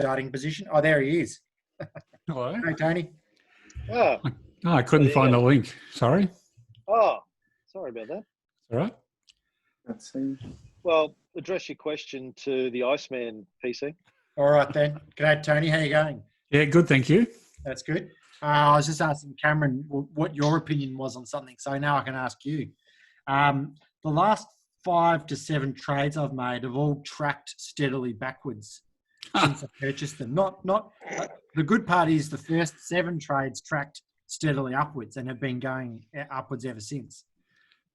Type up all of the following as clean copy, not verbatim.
starting position. Oh, there he is. Hello. Hey, Tony. Oh, I couldn't find the link. Sorry. oh, sorry about that. All right. Let's see. Well, address your question to the Iceman, PC. All right then. G'day, Tony. How you going? Yeah, good. Thank you. That's good. I was just asking Cameron what your opinion was on something, so now I can ask you. The last 5 to 7 trades I've made have all tracked steadily backwards since I purchased them. Not the good part is the first 7 trades tracked steadily upwards and have been going upwards ever since.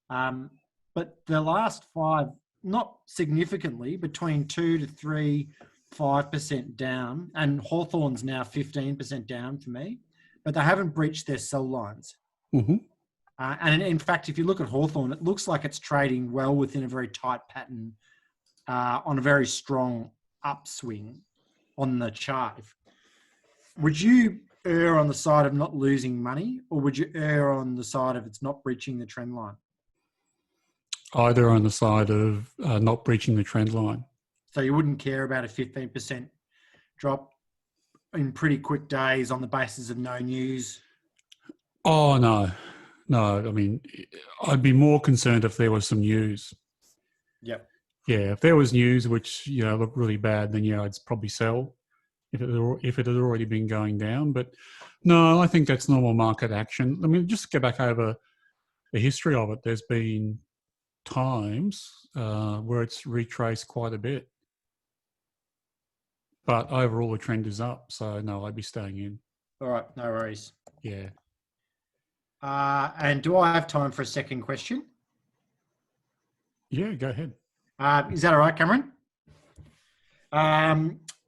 But the last 5, not significantly, between 2 to 3, 5% down, and Hawthorn's now 15% down for me, but they haven't breached their sell lines. Mm-hmm. And in fact, if you look at Hawthorn, it looks like it's trading well within a very tight pattern on a very strong upswing on the chart. Would you err on the side of not losing money, or would you err on the side of it's not breaching the trend line? Either on the side of not breaching the trend line. So you wouldn't care about a 15% drop in pretty quick days on the basis of no news? Oh, no. No, I mean, I'd be more concerned if there was some news. Yep. Yeah, if there was news which, looked really bad, then, I'd probably sell if it had already been going down. But no, I think that's normal market action. I mean, just go back over the history of it. There's been times where it's retraced quite a bit. But overall, the trend is up. So, no, I'd be staying in. All right, no worries. Yeah. And do I have time for a second question? Yeah, go ahead. Is that all right, Cameron?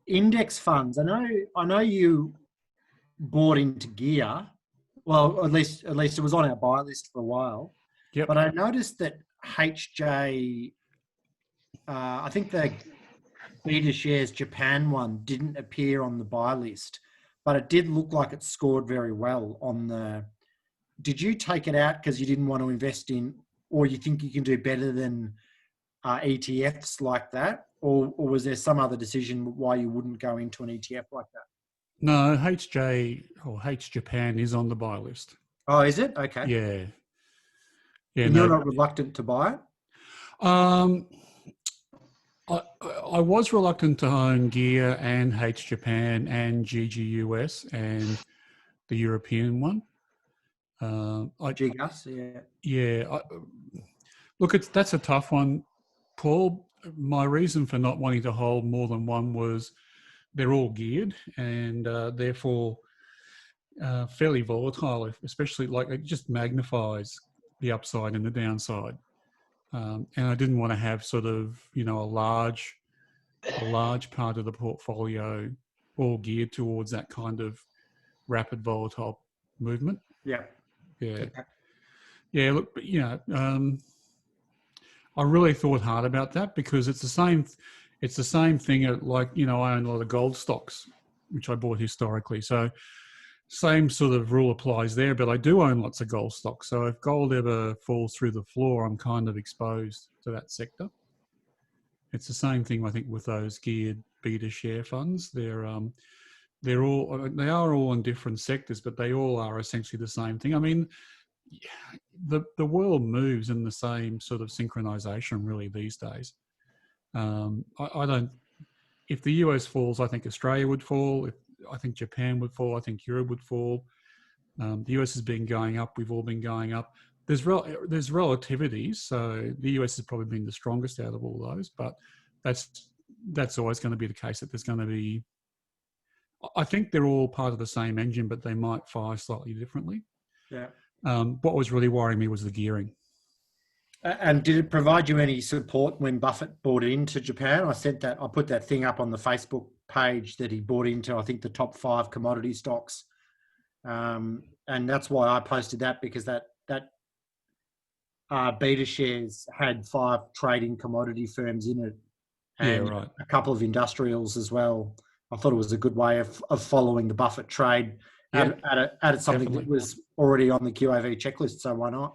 Index funds. I know you bought into gear. Well, at least it was on our buy list for a while. Yep. But I noticed that HJ, I think the Beta Shares Japan one didn't appear on the buy list, but it did look like it scored very well on the. Did you take it out because you didn't want to invest in, or you think you can do better than ETFs like that? Or was there some other decision why you wouldn't go into an ETF like that? No, HJ or H Japan is on the buy list. Oh, is it? Okay. Yeah. Yeah. And you're not reluctant to buy it? I was reluctant to own Gear and H Japan and GGUS and the European one. GGUS, yeah. Yeah. Look, that's a tough one, Paul. My reason for not wanting to hold more than one was they're all geared and therefore fairly volatile, especially like it just magnifies the upside and the downside. And I didn't want to have sort of, a large part of the portfolio all geared towards that kind of rapid volatile movement. Yeah. Yeah. Okay. Yeah. Look, but, I really thought hard about that because it's the same thing like, I own a lot of gold stocks, which I bought historically. So same sort of rule applies there, but I do own lots of gold stocks. So if gold ever falls through the floor, I'm kind of exposed to that sector. It's the same thing, I think, with those geared beta share funds. They are all in different sectors, but they all are essentially the same thing. I mean, the world moves in the same sort of synchronization really these days. I don't. If the US falls, I think Australia would fall. I think Japan would fall. I think Europe would fall. The US has been going up. We've all been going up. There's relativities. So the US has probably been the strongest out of all those, but that's always going to be the case. That there's going to be. I think they're all part of the same engine, but they might fire slightly differently. Yeah. What was really worrying me was the gearing. And did it provide you any support when Buffett bought into Japan? I put that thing up on the Facebook page that he bought into, I think, the top 5 commodity stocks. And that's why I posted that, because that beta shares had 5 trading commodity firms in it and a couple of industrials as well. I thought it was a good way of following the Buffett trade. Added something definitely. that was already on the QAV checklist, so why not?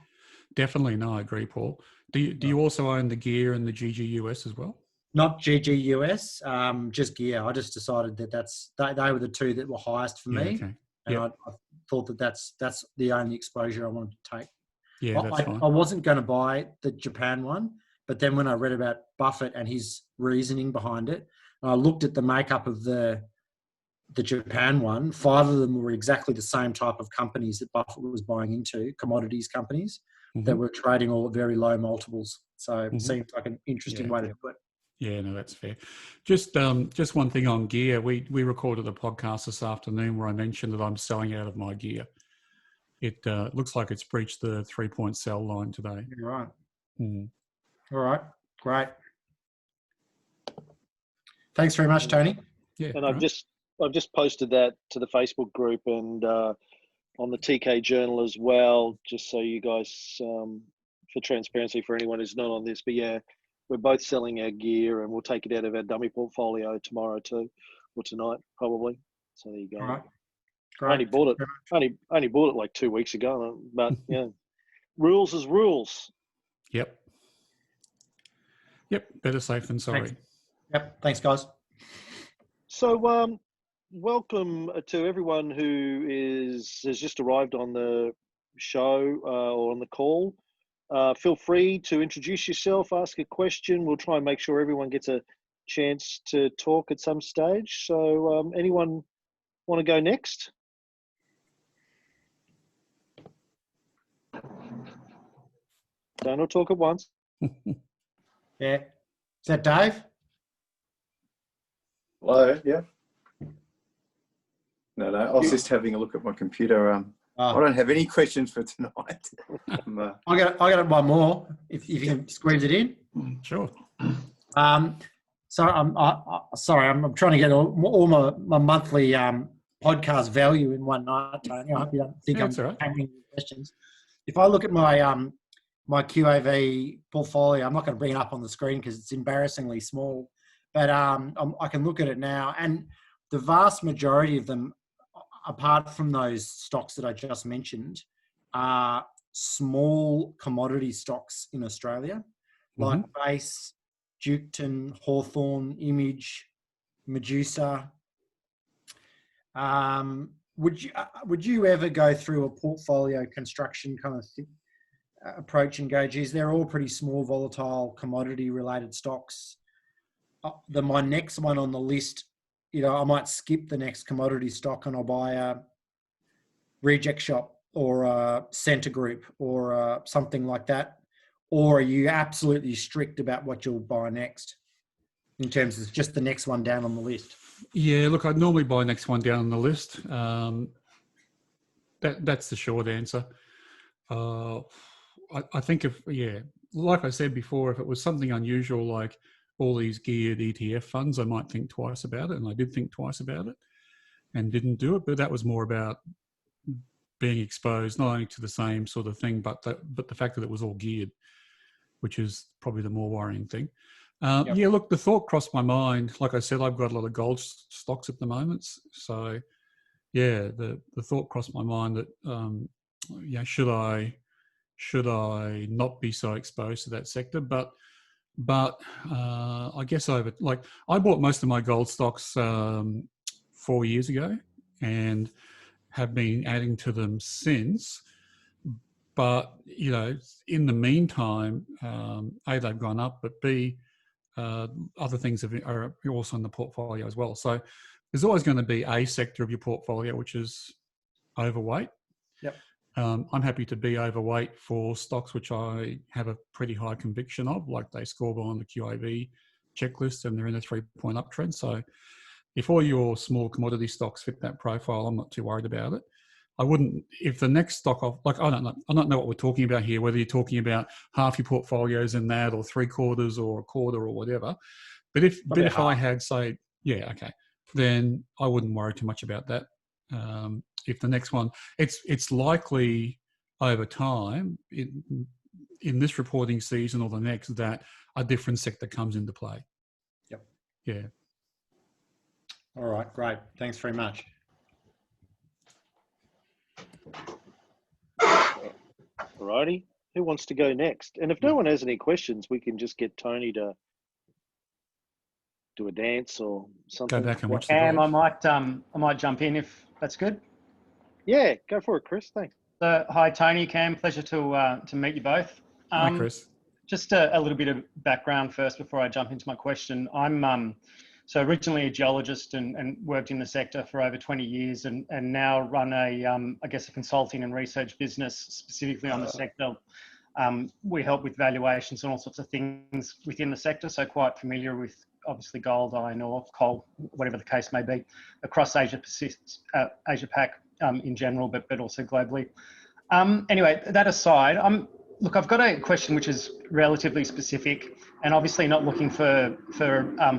Definitely, no, I agree, Paul. Do you also own the Gear and the GGUS as well? Not GGUS, just gear. I just decided that they were the two that were highest for me, Okay. and Yep. I thought that's the only exposure I wanted to take. Yeah, that's I fine. wasn't going to buy the Japan one, but then when I read about Buffett and his reasoning behind it, and I looked at the makeup of the Japan one, 5 of them were exactly the same type of companies that Buffett was buying into, commodities companies that were trading all at very low multiples. So it seemed like an interesting way to do it. Yeah, no, that's fair. Just one thing on gear. We recorded a podcast this afternoon where I mentioned that I'm selling out of my gear. It looks like it's breached the 3-point sell line today. You're right. Mm. All right. Great. Thanks very much, Tony. Yeah, And I've just posted that to the Facebook group and on the TK Journal as well, just so you guys, for transparency for anyone who's not on this. But yeah, we're both selling our gear, and we'll take it out of our dummy portfolio tomorrow too, or tonight probably. So there you go. All right. Great. I only bought it. Only bought it like 2 weeks ago, but yeah, rules is rules. Yep. Better safe than sorry. Thanks. Yep. Thanks, guys. So, welcome to everyone who has just arrived on the show or on the call. Feel free to introduce yourself, ask a question. We'll try and make sure everyone gets a chance to talk at some stage. So, anyone want to go next? Don't all talk at once. Yeah. Is that Dave? Hello, yeah. No, I was just having a look at my computer. I don't have any questions for tonight. I got one more. If you can squeeze it in. Sure. So I'm trying to get all my monthly podcast value in one night, Tony. I hope you don't think I'm hammering questions. If I look at my my QAV portfolio, I'm not going to bring it up on the screen because it's embarrassingly small, but I can look at it now, and the vast majority of them, apart from those stocks that I just mentioned, are small commodity stocks in Australia, like Base, Duketon, Hawthorn, Image, Medusa. Would you ever go through a portfolio construction kind of approach and go, geez, they're all pretty small, volatile, commodity-related stocks? My next one on the list, I might skip the next commodity stock and I'll buy a Reject Shop or a Centre Group or something like that. Or are you absolutely strict about what you'll buy next in terms of just the next one down on the list? Yeah, look, I'd normally buy next one down on the list. That's the short answer. I think like I said before, if it was something unusual like all these geared ETF funds, I might think twice about it. And I did think twice about it and didn't do it. But that was more about being exposed not only to the same sort of thing, but the fact that it was all geared, which is probably the more worrying thing. Yeah, look, the thought crossed my mind. Like I said, I've got a lot of gold stocks at the moment. So, yeah, the thought crossed my mind that, should I not be so exposed to that sector? But I guess I bought most of my gold stocks 4 years ago and have been adding to them since. But, in the meantime, A, they've gone up, but B, other things are also in the portfolio as well. So there's always going to be a sector of your portfolio which is overweight. Yep. I'm happy to be overweight for stocks which I have a pretty high conviction of, like they score on the QAV checklist and they're in a 3-point uptrend. So if all your small commodity stocks fit that profile, I'm not too worried about it. I wouldn't, if the next stock, I don't know what we're talking about here, whether you're talking about half your portfolios in that or 3/4 or a quarter or whatever. But if I had, say, then I wouldn't worry too much about that. If the next one, it's likely over time in this reporting season or the next that a different sector comes into play. Yep. Yeah. All right, great. Thanks very much. Alrighty. Who wants to go next? And if no one has any questions, we can just get Tony to do a dance or something. Go back and watch the Cam, golf. I might jump in if that's good. Yeah, go for it, Chris. Thanks. So, hi, Tony, Cam. Pleasure to meet you both. Hi, Chris. Just a little bit of background first before I jump into my question. I'm so originally a geologist and worked in the sector for over 20 years and now run I guess a consulting and research business specifically on the sector. We help with valuations and all sorts of things within the sector, so quite familiar with obviously gold, iron ore, coal, whatever the case may be, across Asia Pac in general, but also globally. Anyway, that aside, look, I've got a question which is relatively specific and obviously not looking for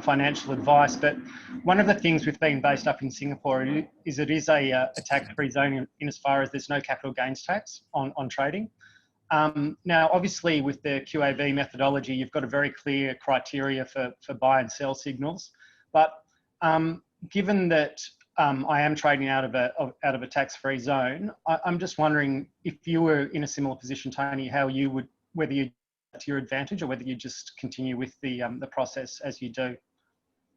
financial advice, but one of the things with being based up in Singapore is it is a tax-free zone in as far as there's no capital gains tax on trading. Now, obviously, with the QAV methodology, you've got a very clear criteria for buy and sell signals. But given that I am trading out of a tax-free zone, I'm just wondering if you were in a similar position, Tony, how you would, whether you to your advantage or whether you just continue with the process as you do.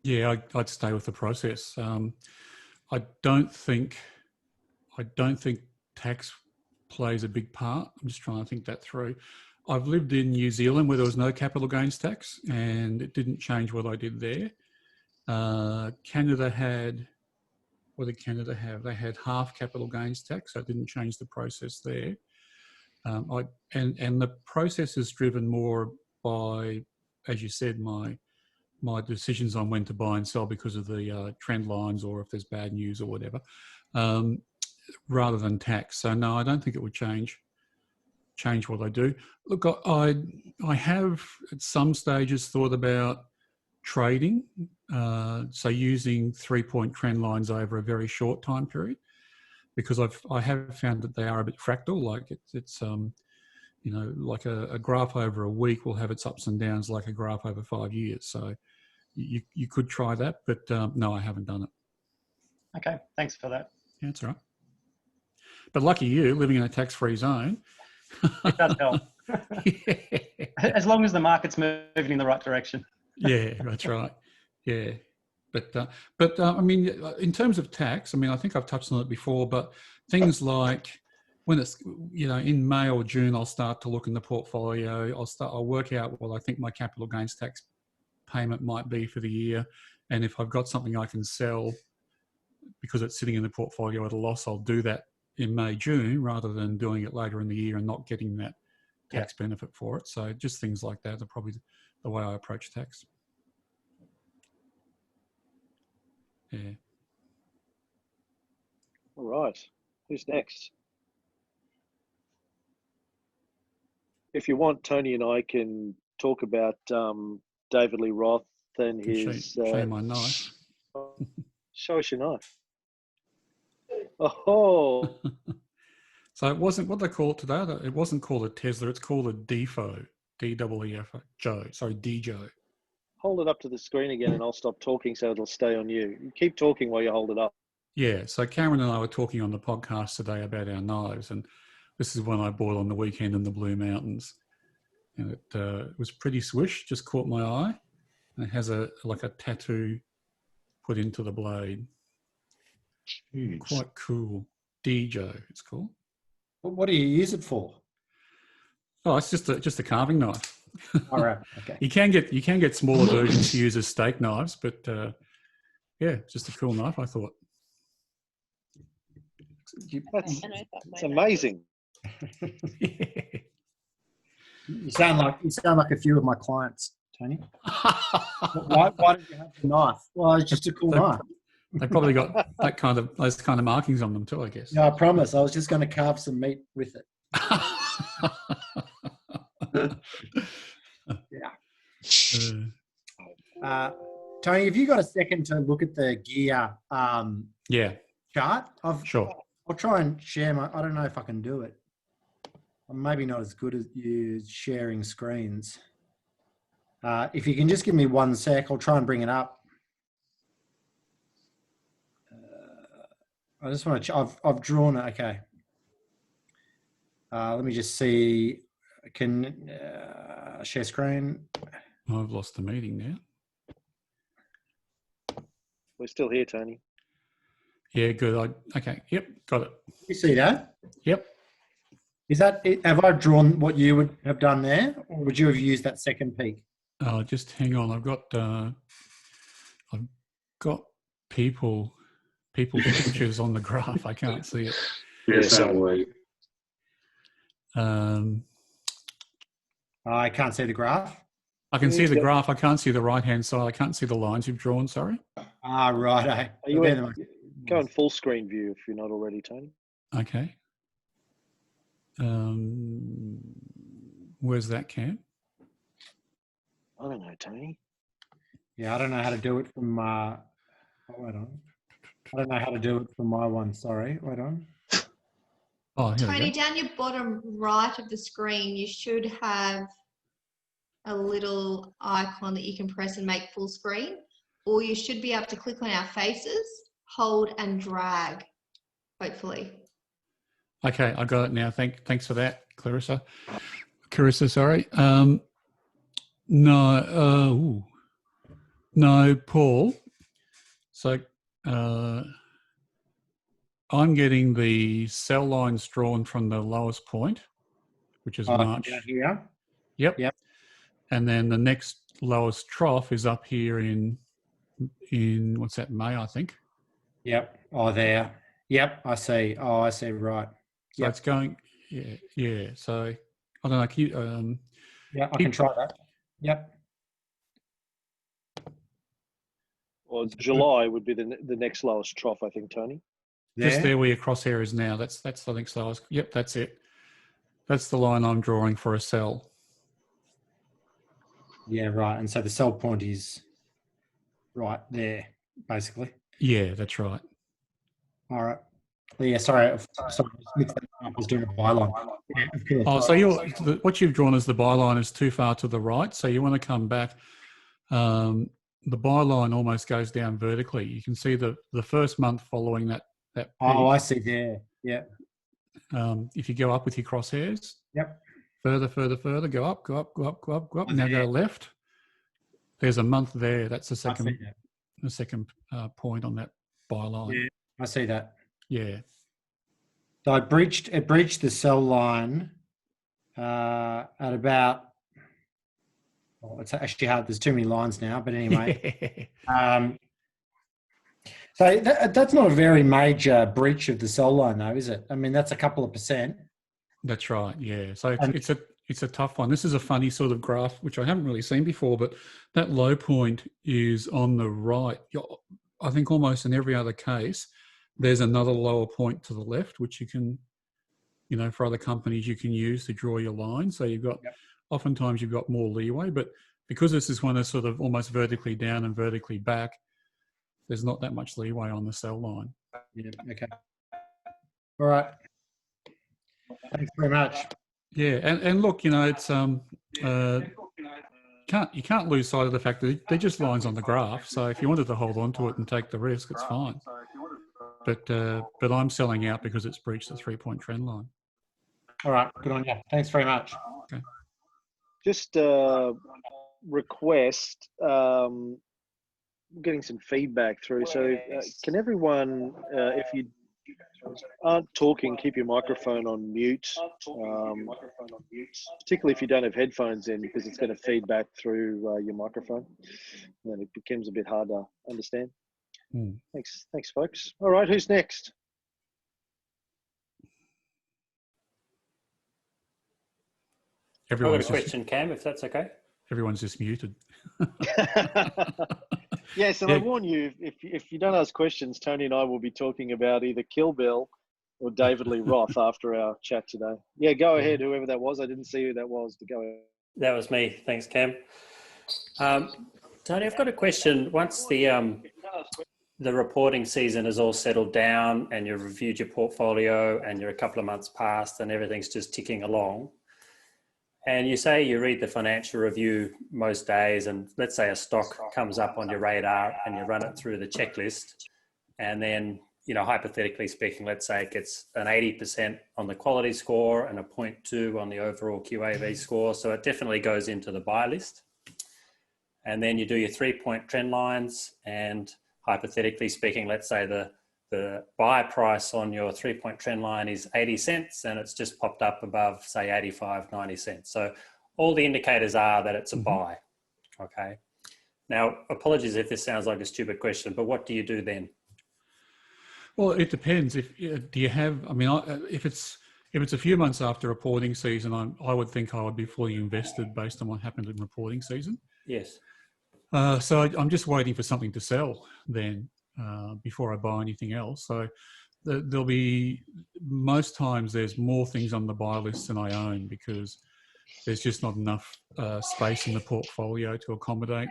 Yeah, I'd stay with the process. I don't think tax plays a big part. I'm just trying to think that through. I've lived in New Zealand where there was no capital gains tax and it didn't change what I did there. Canada had, what did Canada have? They had half capital gains tax, so it didn't change the process there. And the process is driven more by, as you said, my decisions on when to buy and sell because of the trend lines or if there's bad news or whatever, rather than tax. So no, I don't think it would change what I do. Look, I have at some stages thought about trading, so using 3-point trend lines over a very short time period, because I have found that they are a bit fractal. Like it's you know, like a graph over a week will have its ups and downs like a graph over 5 years. So you could try that, but no, I haven't done it. Okay, thanks for that. Yeah, that's all right. But lucky you, living in a tax-free zone. It does help. Yeah. As long as the market's moving in the right direction. Yeah, that's right. Yeah. But I mean, in terms of tax, I mean, I think I've touched on it before, but things like when it's, you know, in May or June, I'll start to look in the portfolio. I'll work out what I think my capital gains tax payment might be for the year. And if I've got something I can sell because it's sitting in the portfolio at a loss, I'll do that in May, June, rather than doing it later in the year and not getting that tax benefit for it. So just things like that are probably the way I approach tax. Yeah. All right. Who's next? If you want, Tony and I can talk about David Lee Roth and his... Show you my knife. Show us your knife. Oh. So it wasn't what they call it today. It wasn't called a Tesla. It's called a DEFO. D-E-E-F-O. Joe. Sorry, D-Joe. Hold it up to the screen again and I'll stop talking so it'll stay on you. You keep talking while you hold it up. Yeah. So Cameron and I were talking on the podcast today about our knives, and this is one I bought on the weekend in the Blue Mountains. And it was pretty swish, just caught my eye. And it has like a tattoo put into the blade. Jeez. Quite cool. D-Joe, it's called. What do you use it for? Oh, it's just a carving knife. All right. Okay. You can get smaller versions to use as steak knives, but yeah, just a cool knife, I thought. It's amazing. You sound like a few of my clients, Tony. Why did you have the knife? Well, it's just a cool knife. They probably got those kind of markings on them too, I guess. No, I promise. I was just going to carve some meat with it. Yeah. Tony, have you got a second to look at the gear chart? Sure. I'll try and share I don't know if I can do it. I'm maybe not as good as you sharing screens. If you can just give me 1 sec, I'll try and bring it up. I just want to, I've drawn it. Okay. Let me just see. I can share screen. I've lost the meeting now. We're still here, Tony. Yeah, good. Okay. Yep, got it. You see that? Yep. Is that it? Have I drawn what you would have done there, or would you have used that second peak? Just hang on. I've got people's pictures on the graph. I can't see it. Yeah, so we. I can't see the graph. I can see the graph. I can't see the right-hand side. I can't see the lines you've drawn. Sorry. Ah, right. Are you go in full screen view if you're not already, Tony? Okay. Where's that, Cam? I don't know, Tony. Yeah, I don't know how to do it from. Wait on. I don't know how to do it from my one. Sorry. Wait on. Oh, here Tony, we go. down your bottom right of the screen, you should have a little icon that you can press and make full screen, or you should be able to click on our faces, hold and drag, hopefully. Okay, I got it now. Thanks for that, Clarissa. Sorry. No, Paul. So I'm getting the cell lines drawn from the lowest point, which is March. Down here. Yep. Yep. And then the next lowest trough is up here in what's that, May, I think. Yep. Oh, there. Yep. I see. Oh, I see. Right. So Yep. it's going. Yeah. So I don't know. Can you, Yeah, I can try that. Yep. Well, July would be the next lowest trough, I think, Tony. Just there where your crosshair is now. That's the next lowest. Yep, that's it. That's the line I'm drawing for a cell. Yeah, right. And so the cell point is right there, basically. Yeah, that's right. All right. Yeah, sorry. I mixed that up. I was doing a byline. Yeah, Oh, so what you've drawn as the byline is too far to the right. So you want to come back. The byline almost goes down vertically. You can see the first month following that peak. Oh, I see there. Yeah. If you go up with your crosshairs. Yep. Further, go up. Now go left. There's a month there. That's the second point on that byline. Yeah, I see that. Yeah. So it breached the cell line at about. Well, it's actually hard. There's too many lines now, but anyway. So that's not a very major breach of the cell line, though, is it? I mean, that's a couple of percent. That's right. Yeah. So it's a tough one. This is a funny sort of graph, which I haven't really seen before, but that low point is on the right. I think almost in every other case, there's another lower point to the left, which you can, for other companies, you can use to draw your line. So you've got, oftentimes you've got more leeway, but because this is one that's sort of almost vertically down and vertically back, there's not that much leeway on the cell line. Yeah. Okay. All right. Thanks very much. Yeah, and look, it's you can't lose sight of the fact that they're just lines on the graph. So if you wanted to hold on to it and take the risk, it's fine. But I'm selling out because it's breached the 3-point trend line. All right, good on you. Thanks very much. Okay. Just request. Getting some feedback through. So can everyone, if you aren't talking, keep your microphone on mute, particularly if you don't have headphones in, because it's going to feed back through your microphone, and then it becomes a bit hard to understand. Thanks, folks. All right, who's next? I've got a question, Cam, if that's okay. Everyone's just muted. Yes, and I warn you, if you don't ask questions, Tony and I will be talking about either Kill Bill or David Lee Roth after our chat today. Yeah, go ahead, whoever that was. I didn't see who that was, but go ahead. That was me. Thanks, Cam. Tony, I've got a question. Once the reporting season is all settled down and you've reviewed your portfolio and you're a couple of months past and everything's just ticking along, and you say you read the financial review most days, and let's say a stock comes up on your radar and you run it through the checklist, and then, hypothetically speaking, let's say it gets an 80% on the quality score and a 0.2 on the overall QAV score. So it definitely goes into the buy list. And then you do your 3-point trend lines, and hypothetically speaking, let's say the buy price on your 3-point trend line is 80 cents and it's just popped up above, say, 85, 90 cents. So all the indicators are that it's a buy. Okay. Now, apologies if this sounds like a stupid question, but what do you do then? Well, it depends. Do you have? I mean, if it's a few months after reporting season, I would think I would be fully invested based on what happened in reporting season. Yes. So I'm just waiting for something to sell then before I buy anything else. So there'll be, most times there's more things on the buy list than I own because there's just not enough space in the portfolio to accommodate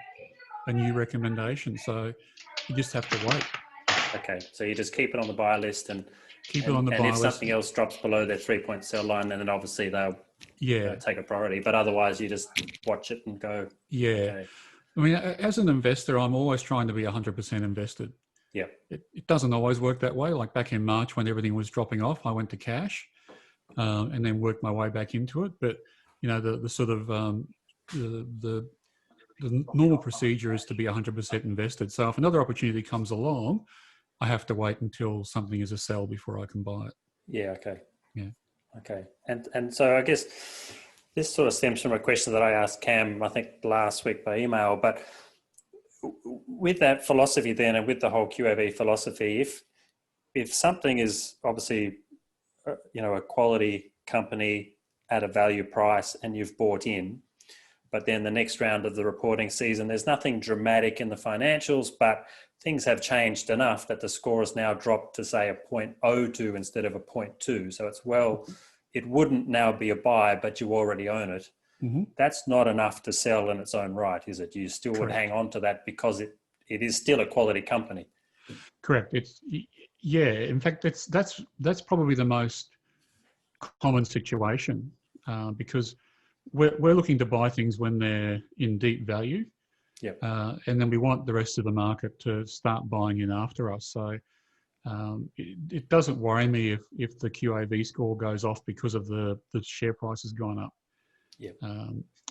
a new recommendation. So you just have to wait. Okay, so you just keep it on the buy list and keep it on the buy list. And if something else drops below their 3-point sell line, then obviously they'll take a priority. But otherwise, you just watch it and go. Yeah. Okay. I mean, as an investor, I'm always trying to be 100% invested. Yeah. It doesn't always work that way. Like back in March when everything was dropping off, I went to cash and then worked my way back into it. But, you know, the sort of the normal procedure is to be 100% invested. So if another opportunity comes along, I have to wait until something is a sell before I can buy it. Yeah. Okay. Yeah. Okay. And so I guess this sort of stems from a question that I asked Cam, I think last week by email, but with that philosophy then, and with the whole QAV philosophy, if something is obviously, you know, a quality company at a value price and you've bought in, but then the next round of the reporting season, there's nothing dramatic in the financials, but things have changed enough that the score has now dropped to say a 0.02 instead of a 0.2. So it's, well, it wouldn't now be a buy, but you already own it. Mm-hmm. That's not enough to sell in its own right, is it? You still would hang on to that because it is still a quality company. Correct. In fact, that's probably the most common situation because we're looking to buy things when they're in deep value. Yep. And then we want the rest of the market to start buying in after us. So it doesn't worry me if the QAV score goes off because of the share price has gone up. Yeah.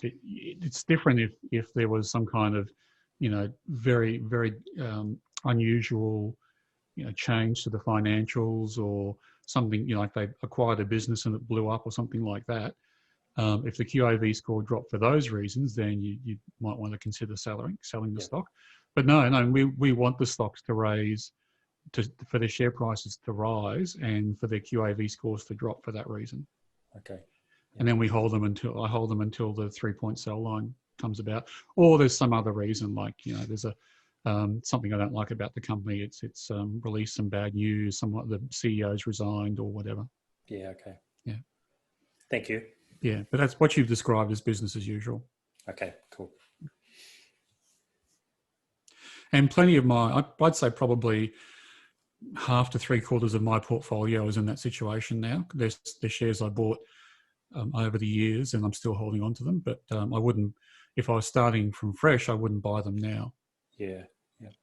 It's different if there was some kind of, you know, very, very unusual, you know, change to the financials or something, you know, like they acquired a business and it blew up or something like that. If the QAV score dropped for those reasons, then you might want to consider selling the stock. But no, we want the stocks to raise, for their share prices to rise and for their QAV scores to drop for that reason. Okay. Yeah. And then I hold them until the 3-point sell line comes about, or there's some other reason, like, you know, there's something I don't like about the company. It's released some bad news, somewhat the CEO's resigned or whatever. Yeah. Okay. Yeah. Thank you. Yeah, but that's what you've described as business as usual. Okay, cool. And plenty of I'd say probably half to 3/4 of my portfolio is in that situation now. There's shares I bought over the years and I'm still holding on to them, but I wouldn't, if I was starting from fresh, I wouldn't buy them now. Yeah.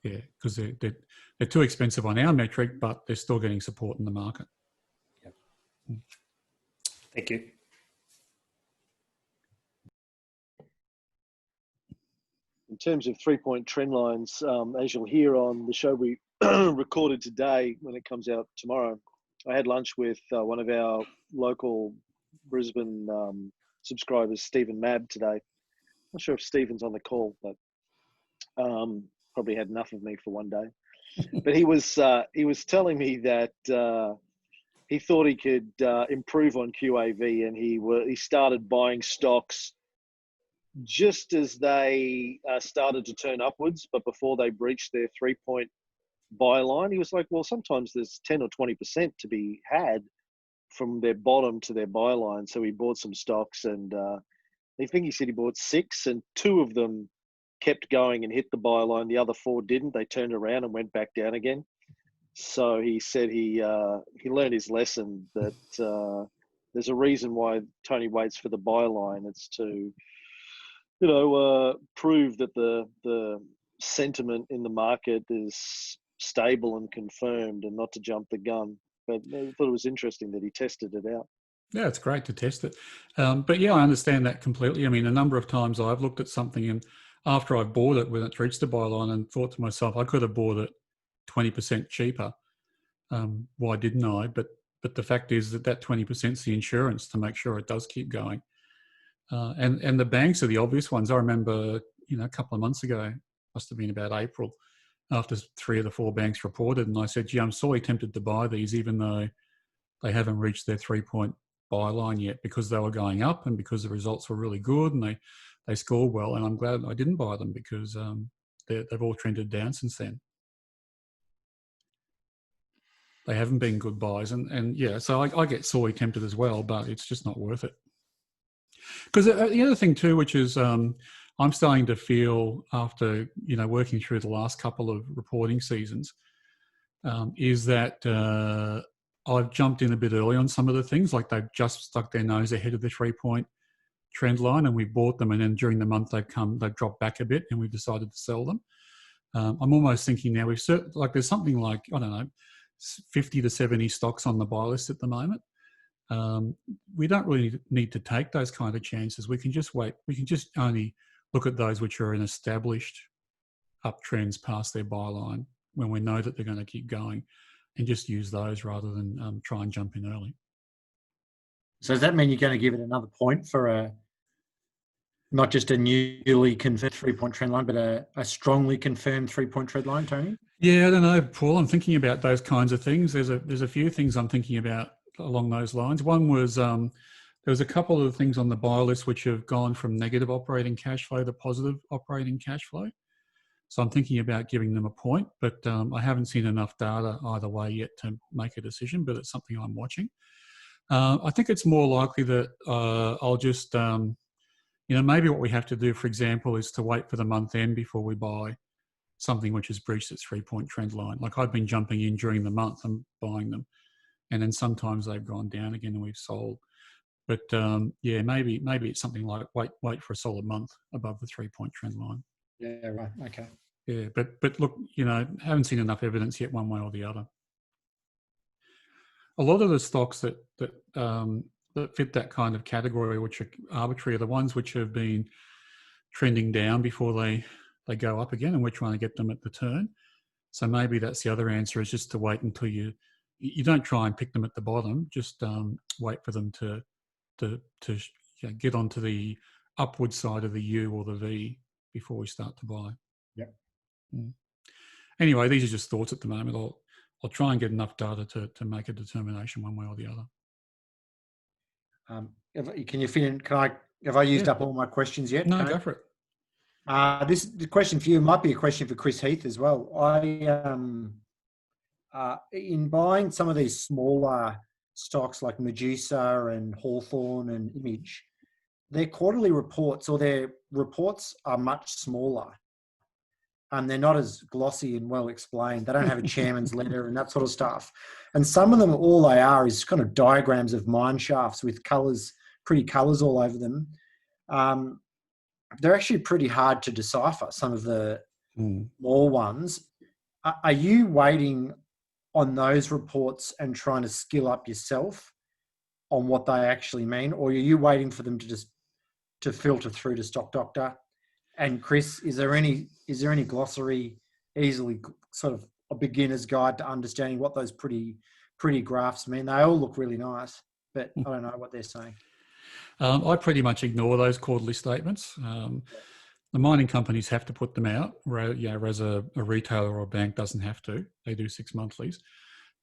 Yeah, because they're too expensive on our metric, but they're still getting support in the market. Yeah. Thank you. In terms of 3-point trend lines, as you'll hear on the show we recorded today, when it comes out tomorrow, I had lunch with one of our local Brisbane subscribers, Stephen Mabb, today. Not sure if Stephen's on the call, but probably had enough of me for one day. But he was telling me that he thought he could improve on QAV, and he started buying stocks just as they started to turn upwards, but before they breached their 3-point buy line. He was like, well, sometimes there's 10 or 20% to be had from their bottom to their buy line. So he bought some stocks, and I think he said he bought 6, and 2 of them kept going and hit the buy line. The other 4 didn't. They turned around and went back down again. So he said he learned his lesson that there's a reason why Tony waits for the buy line. It's to, you know, prove that the sentiment in the market is stable and confirmed, and not to jump the gun. But I thought it was interesting that he tested it out. Yeah, it's great to test it. But yeah, I understand that completely. I mean, a number of times I've looked at something and after I've bought it, when it's reached the buy line, and thought to myself, I could have bought it 20% cheaper. Why didn't I? But the fact is that 20% is the insurance to make sure it does keep going. And the banks are the obvious ones. I remember, a couple of months ago, must have been about April, after 3 of the 4 banks reported, and I said, gee, I'm sorely tempted to buy these, even though they haven't reached their 3-point buy line yet, because they were going up and because the results were really good and they scored well. And I'm glad I didn't buy them, because they've all trended down since then. They haven't been good buys. And yeah, so I get sorely tempted as well, but it's just not worth it. Because the other thing too, which is I'm starting to feel after, working through the last couple of reporting seasons, is that I've jumped in a bit early on some of the things, like they've just stuck their nose ahead of the 3-point trend line and we bought them, and then during the month they've dropped back a bit and we've decided to sell them. I'm almost thinking now there's something like, I don't know, 50 to 70 stocks on the buy list at the moment. We don't really need to take those kind of chances. We can just wait. We can just only look at those which are in established uptrends past their buy line when we know that they're going to keep going, and just use those rather than try and jump in early. So does that mean you're going to give it another point for not just a newly confirmed 3-point trend line, but a strongly confirmed 3-point trend line, Tony? Yeah, I don't know, Paul. I'm thinking about those kinds of things. There's a few things I'm thinking about along those lines. One was there was a couple of things on the buy list which have gone from negative operating cash flow to positive operating cash flow. So I'm thinking about giving them a point, but I haven't seen enough data either way yet to make a decision, but it's something I'm watching. I think it's more likely that I'll just, maybe what we have to do, for example, is to wait for the month end before we buy something which has breached its 3-point trend line. Like I've been jumping in during the month and buying them, and then sometimes they've gone down again and we've sold. But maybe it's something like wait for a solid month above the 3-point trend line. Yeah, right. Okay. Yeah, but look, haven't seen enough evidence yet one way or the other. A lot of the stocks that fit that kind of category, which are arbitrary, are the ones which have been trending down before they go up again, and we're trying to get them at the turn. So maybe that's the other answer, is just to wait until you don't try and pick them at the bottom. Just wait for them to get onto the upward side of the U or the V before we start to buy. Yep. Anyway, these are just thoughts at the moment. I'll try and get enough data to make a determination one way or the other. Can you fit in? Have I used up all my questions yet? No, go for it. The question for you might be a question for Chris Heath as well. In buying some of these smaller stocks like Medusa and Hawthorne and Image, their quarterly reports or their reports are much smaller. They're not as glossy and well explained. They don't have a chairman's letter and that sort of stuff. And some of them, all they are is kind of diagrams of mine shafts with colours, pretty colours all over them. They're actually pretty hard to decipher, some of the more ones. Are you waiting on those reports and trying to skill up yourself on what they actually mean? Or are you waiting for them to filter through to Stock Doctor? And Chris, is there any glossary, easily sort of a beginner's guide to understanding what those pretty graphs mean? They all look really nice, but I don't know what they're saying. I pretty much ignore those quarterly statements. The mining companies have to put them out, whereas a retailer or a bank doesn't have to. They do 6 monthlies.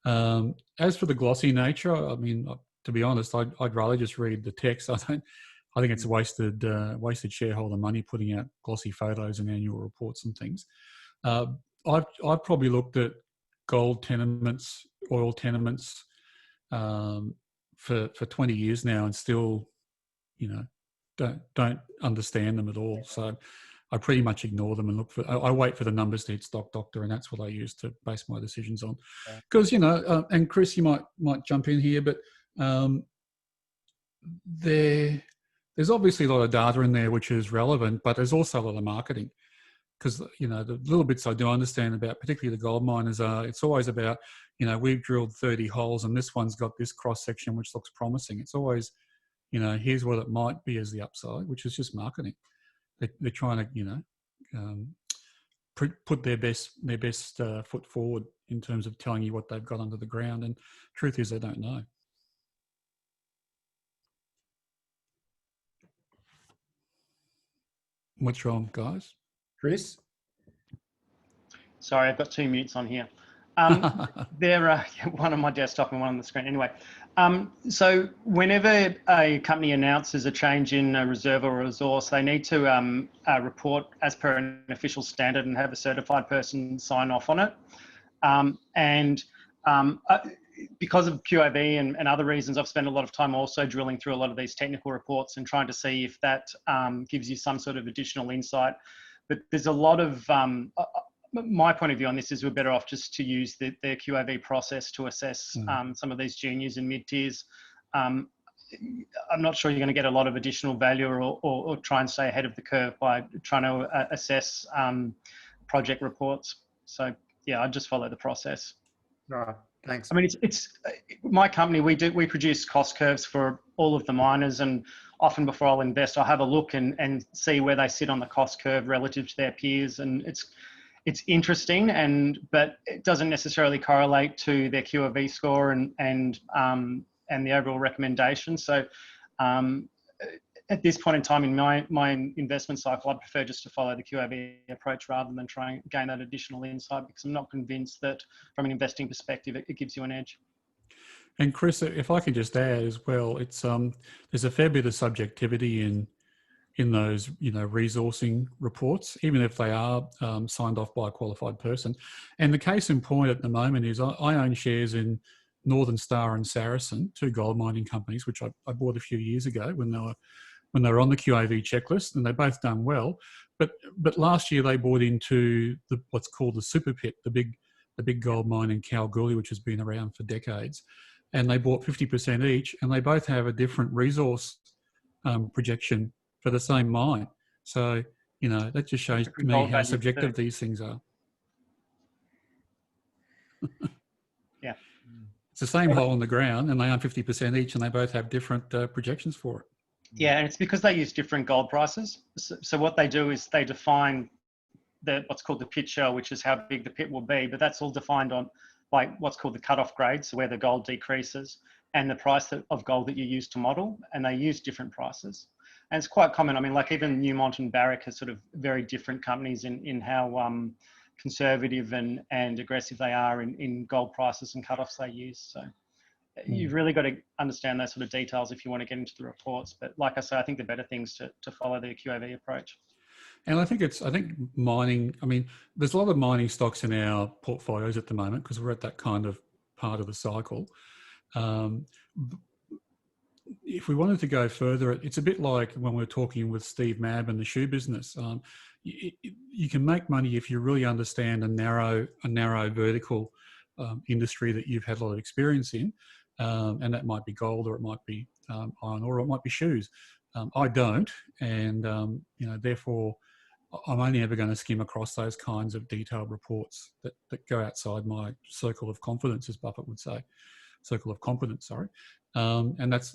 As for the glossy nature, I mean, to be honest, I'd rather just read the text. I think it's wasted shareholder money putting out glossy photos and annual reports and things. I've probably looked at gold tenements, oil tenements for 20 years now, and still, don't understand them at all. So I pretty much ignore them and look for. I wait for the numbers to hit Stock Doctor, and that's what I use to base my decisions on. Because and Chris, you might jump in here, but there's obviously a lot of data in there which is relevant, but there's also a lot of marketing. Because the little bits I do understand about, particularly the gold miners, it's always about we've drilled 30 holes and this one's got this cross section which looks promising. It's always here's what it might be as the upside, which is just marketing. They're trying to put their best foot forward in terms of telling you what they've got under the ground. And truth is, they don't know. What's wrong, guys? Chris? Sorry, I've got 2 mutes on here. They're one on my desktop and one on the screen. Anyway, so whenever a company announces a change in a reserve or a resource, they need to report as per an official standard and have a certified person sign off on it. Because of QAV and other reasons, I've spent a lot of time also drilling through a lot of these technical reports and trying to see if that gives you some sort of additional insight. But there's a lot of, my point of view on this is we're better off just to use the QAV process to assess some of these juniors and mid-tiers. I'm not sure you're going to get a lot of additional value or try and stay ahead of the curve by trying to assess project reports. So yeah, I'd just follow the process. All right, thanks. I mean, it's my company, we produce cost curves for all of the miners, and often before I'll invest, I'll have a look and see where they sit on the cost curve relative to their peers. And it's interesting, but it doesn't necessarily correlate to their QAV score and the overall recommendation. So at this point in time in my investment cycle, I'd prefer just to follow the QAV approach rather than try and gain that additional insight, because I'm not convinced that from an investing perspective, it gives you an edge. And Chris, if I could just add as well, it's there's a fair bit of subjectivity in those, resourcing reports, even if they are signed off by a qualified person. And the case in point at the moment is I own shares in Northern Star and Saracen, 2 gold mining companies, which I bought a few years ago when they were on the QAV checklist, and they both done well. But last year they bought into what's called the super pit, the big gold mine in Kalgoorlie, which has been around for decades. And they bought 50% each, and they both have a different resource projection for the same mine. So, that just shows to me how subjective these things are. Yeah. It's the same hole in the ground, and they own 50% each, and they both have different projections for it. Yeah, and it's because they use different gold prices. So what they do is they define what's called the pit shell, which is how big the pit will be, but that's all defined on like what's called the cutoff grade, so where the gold decreases, and the price of gold that you use to model, and they use different prices. And it's quite common. I mean, like even Newmont and Barrick are sort of very different companies in how conservative and aggressive they are in gold prices and cutoffs they use. So you've really got to understand those sort of details if you want to get into the reports. But like I say, I think the better things to follow the QAV approach. And I think mining, I mean, there's a lot of mining stocks in our portfolios at the moment because we're at that kind of part of the cycle. If we wanted to go further, it's a bit like when we were talking with Steve Mabb and the shoe business. You can make money if you really understand a narrow vertical industry that you've had a lot of experience in, and that might be gold, or it might be iron ore, or it might be shoes. I don't, and therefore I'm only ever going to skim across those kinds of detailed reports that go outside my circle of confidence, as Buffett would say. Circle of competence, sorry. And that's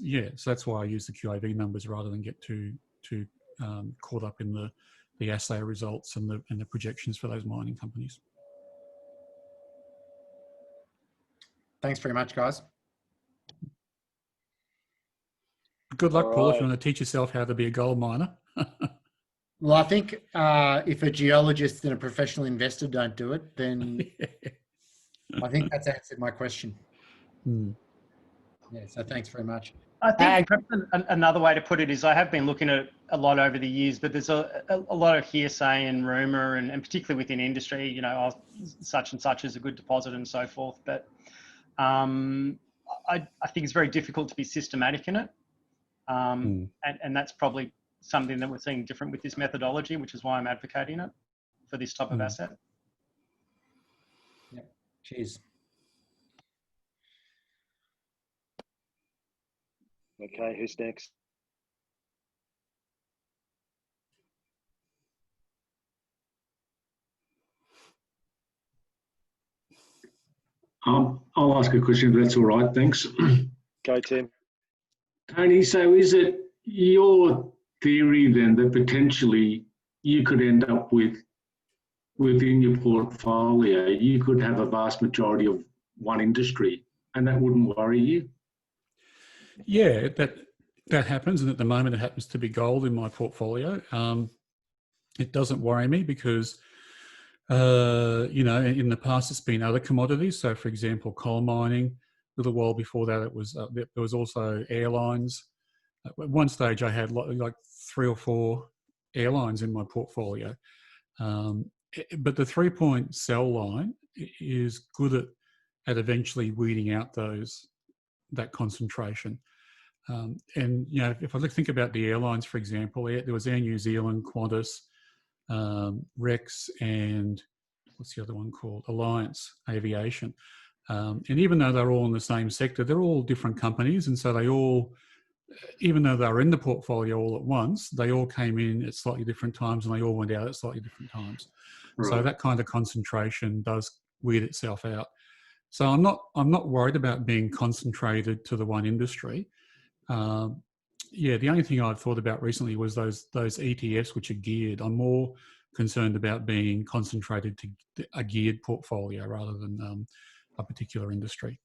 why I use the QAV numbers rather than get too caught up in the assay results and the projections for those mining companies. Thanks very much, guys. Good luck, Paul, if you want to teach yourself how to be a gold miner. Well, I think if a geologist and a professional investor don't do it, then I think that's answered my question. Yeah, so thanks very much. I think another way to put it is I have been looking at a lot over the years, but there's a lot of hearsay and rumour, and particularly within industry, such and such is a good deposit and so forth. But I think it's very difficult to be systematic in it. And that's probably something that we're seeing different with this methodology, which is why I'm advocating it for this type of asset. Yeah. Cheers. Okay, who's next? I'll ask a question if that's all right, thanks. Go, Tim. Tony, so is it your theory then that potentially you could end up with within your portfolio, you could have a vast majority of one industry, and that wouldn't worry you? Yeah, that happens, and at the moment it happens to be gold in my portfolio. It doesn't worry me because, in the past it's been other commodities. So, for example, coal mining. A little while before that, there was also airlines. At one stage, I had like 3 or 4 airlines in my portfolio. But the 3-point sell line is good at eventually weeding out that concentration. And if I think about the airlines, for example, there was Air New Zealand, Qantas, Rex, and what's the other one called? Alliance Aviation. And even though they're all in the same sector, they're all different companies, and so they all, even though they were in the portfolio all at once, they all came in at slightly different times and they all went out at slightly different times. Right. So that kind of concentration does weed itself out. So I'm not worried about being concentrated to the one industry. The only thing I've thought about recently was those ETFs which are geared. I'm more concerned about being concentrated to a geared portfolio rather than a particular industry.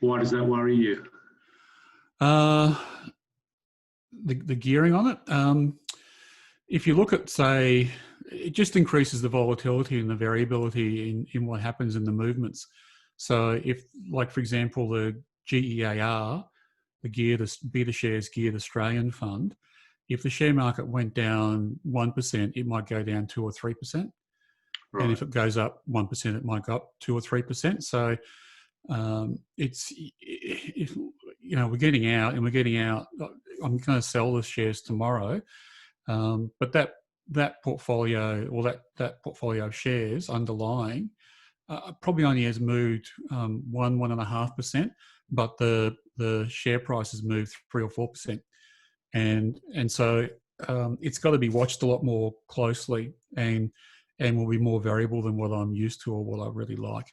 Why does that worry you? The gearing on it. If you look at, say, it just increases the volatility and the variability in what happens in the movements. So if, like, for example, the GEAR, the Beta Shares Geared Australian Fund, if the share market went down 1%, it might go down 2 or 3%. Right. And if it goes up 1%, it might go up 2 or 3%. So we're getting out. I'm going to sell the shares tomorrow, but that portfolio, or that portfolio of shares underlying, probably only has moved 1.5%, but the share price has moved 3 or 4%, and so it's got to be watched a lot more closely and will be more variable than what I'm used to or what I really like.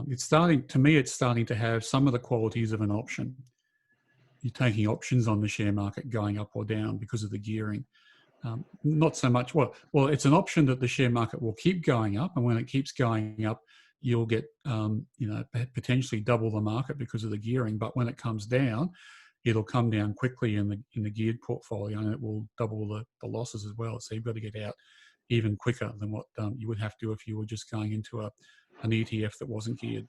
It's starting to have some of the qualities of an option. You're taking options on the share market going up or down because of the gearing. Not so much, well, it's an option that the share market will keep going up, and when it keeps going up, you'll get, potentially double the market because of the gearing. But when it comes down, it'll come down quickly in the geared portfolio, and it will double the losses as well. So you've got to get out even quicker than what you would have to if you were just going into an ETF that wasn't geared.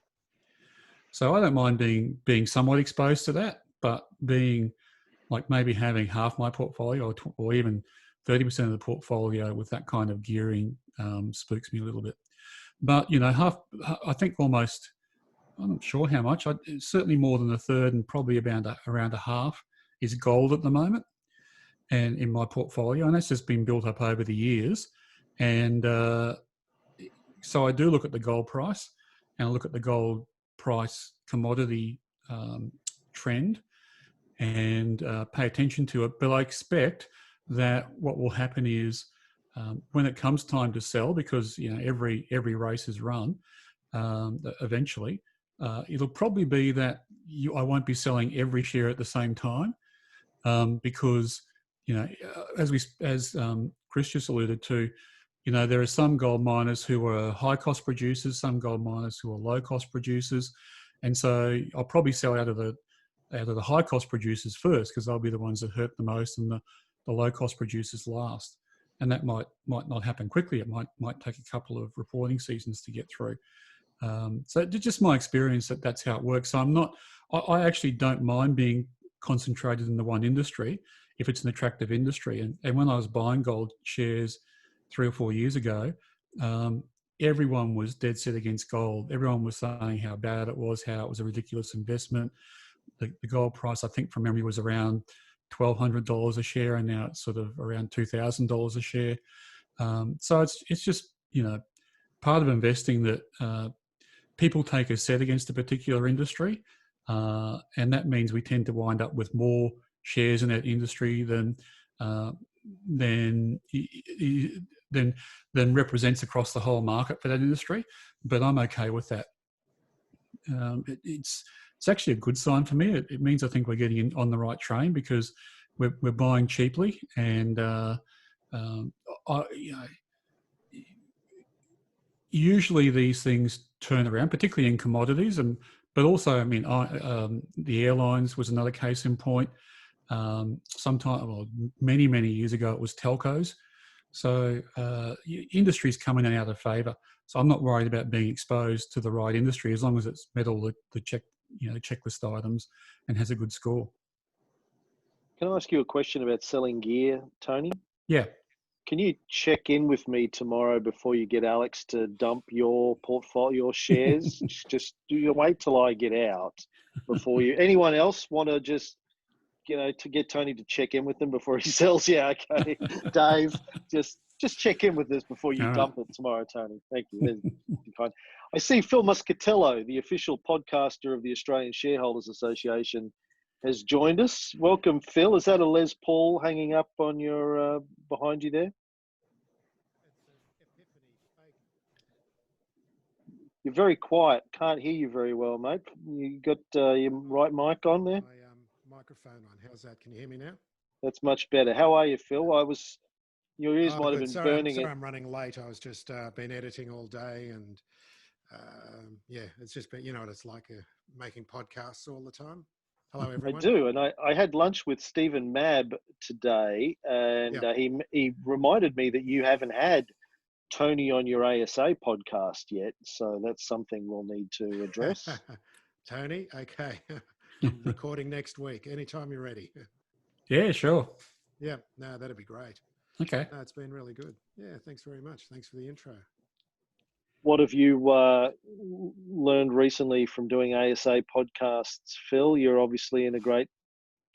So I don't mind being somewhat exposed to that, but being like maybe having half my portfolio or even 30% of the portfolio with that kind of gearing spooks me a little bit. But, I think almost, I'm not sure how much, certainly more than a third and probably around a half is gold at the moment and in my portfolio. And that's just been built up over the years. And so I do look at the gold price and I look at the gold price commodity trend and pay attention to it. But I expect that what will happen is when it comes time to sell, because every race is run eventually, it'll probably be that I won't be selling every share at the same time because as Chris just alluded to, there are some gold miners who are high cost producers, some gold miners who are low cost producers, and so I'll probably sell out of the high cost producers first because they'll be the ones that hurt the most, and the low cost producers last. And that might not happen quickly. It might take a couple of reporting seasons to get through. So just my experience that's how it works. So I actually don't mind being concentrated in the one industry if it's an attractive industry. And when I was buying gold shares 3 or 4 years ago, everyone was dead set against gold. Everyone was saying how bad it was, how it was a ridiculous investment. The gold price, I think from memory, was around $1,200 a share, and now it's sort of around $2,000 a share. So it's just, part of investing that people take a set against a particular industry, and that means we tend to wind up with more shares in that industry than represents across the whole market for that industry. But I'm okay with that. It's actually a good sign for me. It means I think we're getting on the right train because we're buying cheaply, and You know, usually these things turn around, particularly in commodities, but also, I mean, the airlines was another case in point. Many years ago, it was telcos. So industry's coming out of favour. So I'm not worried about being exposed to the right industry as long as it's met all the checklist items and has a good score. Can I ask you a question about selling gear, Tony? Yeah. Can you check in with me tomorrow before you get Alex to dump your portfolio, your shares? Just do you wait till I get out before you. Anyone else want to just, to get Tony to check in with them before he sells? Yeah, okay. Dave, just check in with this before you dump it tomorrow, Tony. Thank you. That's kind. I see Phil Muscatello, the official podcaster of the Australian Shareholders Association, has joined us. Welcome, Phil. Is that a Les Paul hanging up on your behind you there? You're very quiet. Can't hear you very well, mate. You got your right mic on there? My microphone on. How's that? Can you hear me now? That's much better. How are you, Phil? Your ears might have been sorry, burning. I'm running late. I was just been editing all day, and yeah, it's just been, what it's like making podcasts all the time. Hello, everyone. I do, and I had lunch with Stephen Mabb today, and he reminded me that you haven't had Tony on your ASA podcast yet, so that's something we'll need to address. Tony, okay. I'm recording next week. Anytime you're ready. Yeah, sure. Yeah, no, that'd be great. Okay. No, it's been really good. Yeah, thanks very much. Thanks for the intro. What have you learned recently from doing ASA podcasts, Phil? You're obviously in a great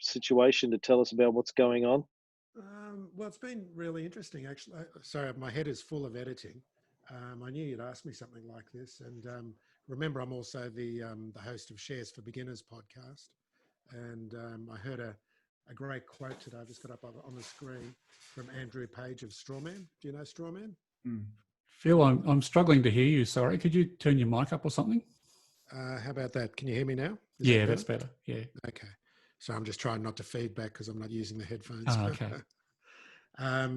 situation to tell us about what's going on. Well, it's been really interesting, actually. Sorry, my head is full of editing. I knew you'd ask me something like this. And remember, I'm also the host of Shares for Beginners podcast. And I heard a great quote today. I've just got up on the screen from Andrew Page of Strawman. Do you know Strawman? Phil, I'm struggling to hear you. Sorry. Could you turn your mic up or something? How about that? Can you hear me now? Yeah, that's better. Yeah. Okay. So I'm just trying not to feedback because I'm not using the headphones. Oh, okay.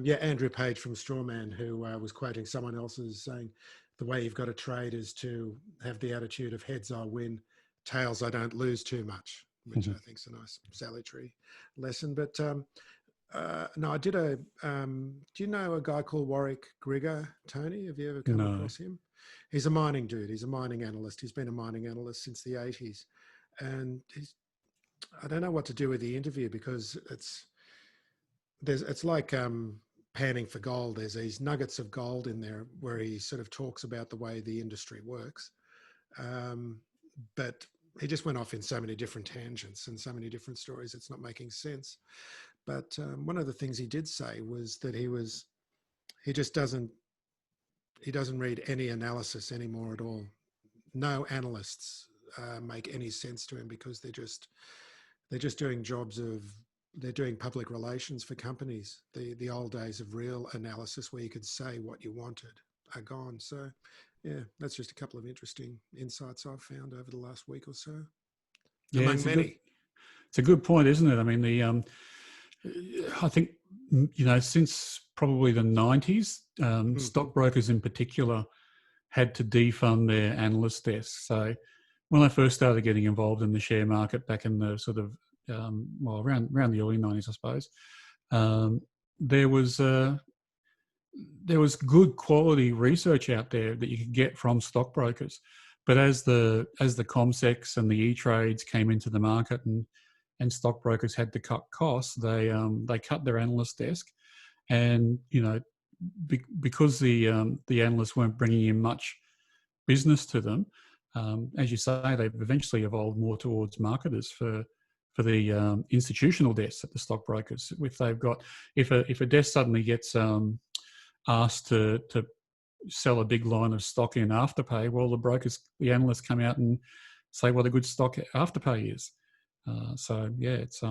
Yeah, Andrew Page from Strawman, who was quoting someone else's saying, the way you've got to trade is to have the attitude of heads I win, tails I don't lose too much, which I think is a nice salutary lesson. But no, I did do you know a guy called Warwick Grigger, Tony? Have you ever come across him? He's a mining dude. He's a mining analyst. He's been a mining analyst since the 80s. And I don't know what to do with the interview because it's like panning for gold. There's these nuggets of gold in there where he sort of talks about the way the industry works. But he just went off in so many different tangents and so many different stories. It's not making sense. But one of the things he did say was that he doesn't read any analysis anymore at all. No analysts make any sense to him because they're just doing they're doing public relations for companies. The old days of real analysis where you could say what you wanted are gone. So yeah, that's just a couple of interesting insights I've found over the last week or so. Yeah, among many. It's a good point, isn't it? I mean, I think, since probably the 90s, stockbrokers in particular had to defund their analyst desks. So when I first started getting involved in the share market back in the sort of, around the early 90s, I suppose, there was good quality research out there that you could get from stockbrokers. But as the Comsecs and the E-Trades came into the market and stockbrokers had to cut costs, they cut their analyst desk, and because the analysts weren't bringing in much business to them, as you say, they've eventually evolved more towards marketers for the institutional desks at the stockbrokers. If a desk suddenly gets asked to sell a big line of stock in Afterpay, well, the analysts come out and say what a good stock Afterpay is. So yeah, it's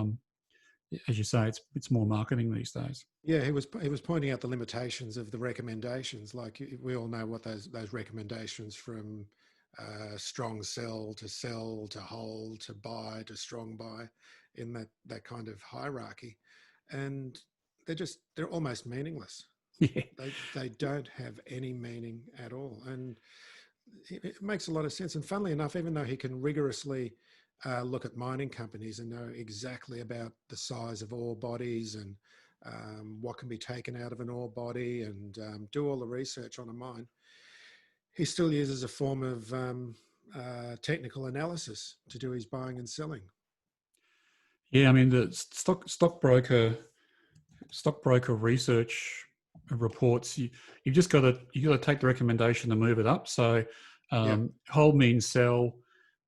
as you say, it's more marketing these days. Yeah, he was pointing out the limitations of the recommendations. Like we all know what those recommendations from strong sell to hold to buy to strong buy in that kind of hierarchy. And they're almost meaningless. Yeah. They don't have any meaning at all. And it makes a lot of sense. And funnily enough, even though he can rigorously look at mining companies and know exactly about the size of ore bodies and what can be taken out of an ore body and do all the research on a mine, he still uses a form of technical analysis to do his buying and selling. Yeah, I mean the stockbroker research reports. You've just got to take the recommendation and move it up. So hold means sell,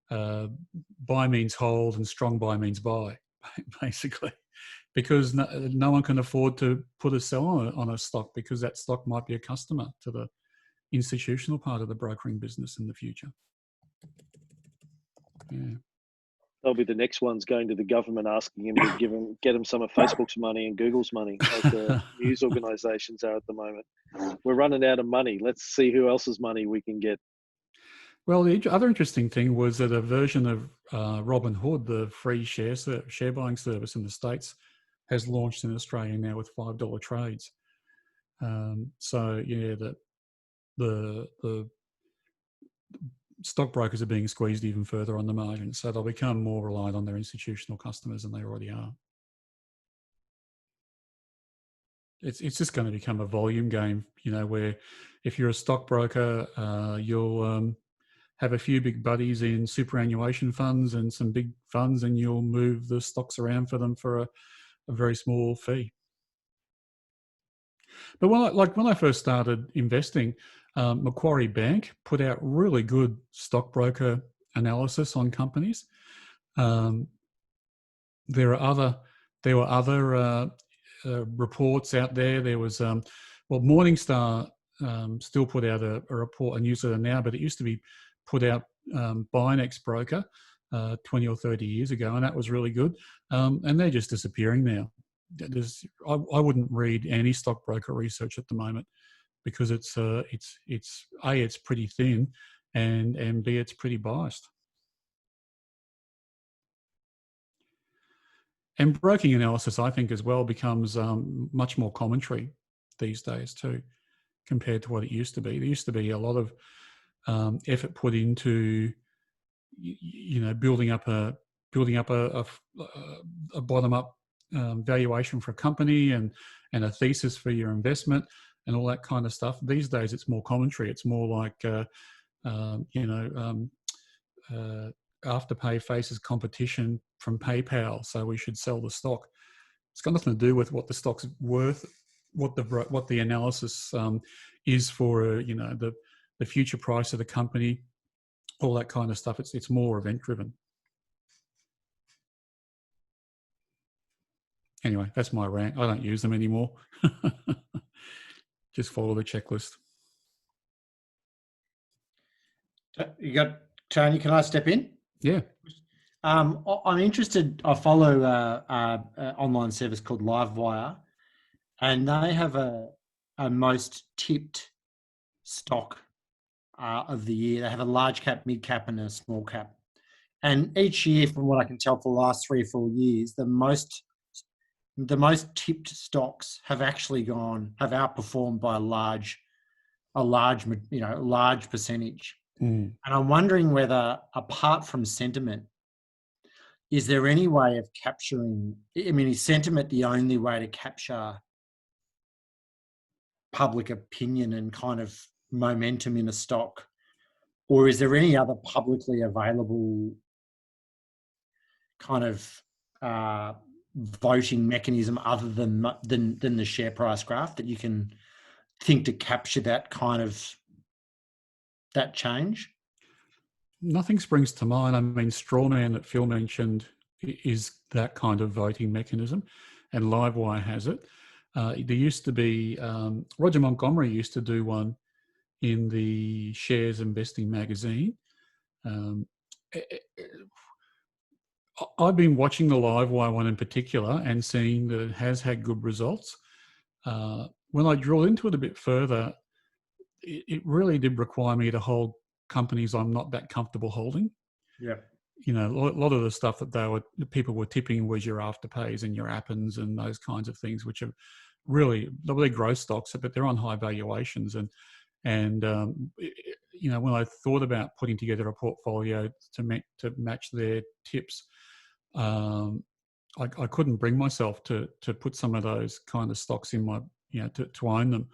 buy means hold, and strong buy means buy, basically, because no one can afford to put a sell on a stock because that stock might be a customer to the institutional part of the brokering business in the future. Yeah. They'll be the next ones going to the government asking him to get him some of Facebook's money and Google's money, like the news organisations are at the moment. We're running out of money. Let's see who else's money we can get. Well, the other interesting thing was that a version of Robinhood, the free share buying service in the States, has launched in Australia now with $5 trades. So yeah, the stockbrokers are being squeezed even further on the margin, so they'll become more reliant on their institutional customers than they already are. It's just going to become a volume game, where if you're a stockbroker, you'll have a few big buddies in superannuation funds and some big funds, and you'll move the stocks around for them for a very small fee. But when I first started investing, Macquarie Bank put out really good stockbroker analysis on companies. There were other reports out there. There was Morningstar still put out a report, a newsletter now, but it used to be put out by an ex-broker 20 or 30 years ago, and that was really good. And they're just disappearing now. I wouldn't read any stockbroker research at the moment because it's A, it's pretty thin, and B, it's pretty biased. And broking analysis, I think, as well becomes much more commentary these days too, compared to what it used to be. There used to be a lot of effort put into, building up a bottom-up valuation for a company and a thesis for your investment and all that kind of stuff. These days, it's more commentary. It's more like, Afterpay faces competition from PayPal, so we should sell the stock. It's got nothing to do with what the stock's worth, what the analysis is for, the future price of the company, all that kind of stuff. It's more event driven. Anyway, that's my rant. I don't use them anymore. Just follow the checklist. You got Tony? Can I step in? Yeah. I'm interested. I follow an online service called Livewire, and they have a most tipped stock of the year. They have a large cap, mid cap, and a small cap. And each year, from what I can tell, for the last 3 or 4 years, the most tipped stocks have outperformed by a large percentage. And I'm wondering whether, apart from sentiment, is there any way of capturing, is sentiment the only way to capture public opinion and kind of momentum in a stock? Or is there any other publicly available kind of voting mechanism other than the share price graph that you can think to capture that kind of that change? Nothing springs to mind. Strawman that Phil mentioned is that kind of voting mechanism, and Livewire has it. There used to be, Roger Montgomery used to do one in the Shares Investing magazine. I've been watching the Livewire one in particular and seeing that it has had good results. When I drilled into it a bit further, it really did require me to hold companies I'm not that comfortable holding. Yeah. you know, a lot of the stuff that the people were tipping was your Afterpays and your Appens and those kinds of things, which are really, they're growth stocks, but they're on high valuations. And you know, when I thought about putting together a portfolio to match their tips, I couldn't bring myself to put some of those kind of stocks in my, you know, to own them,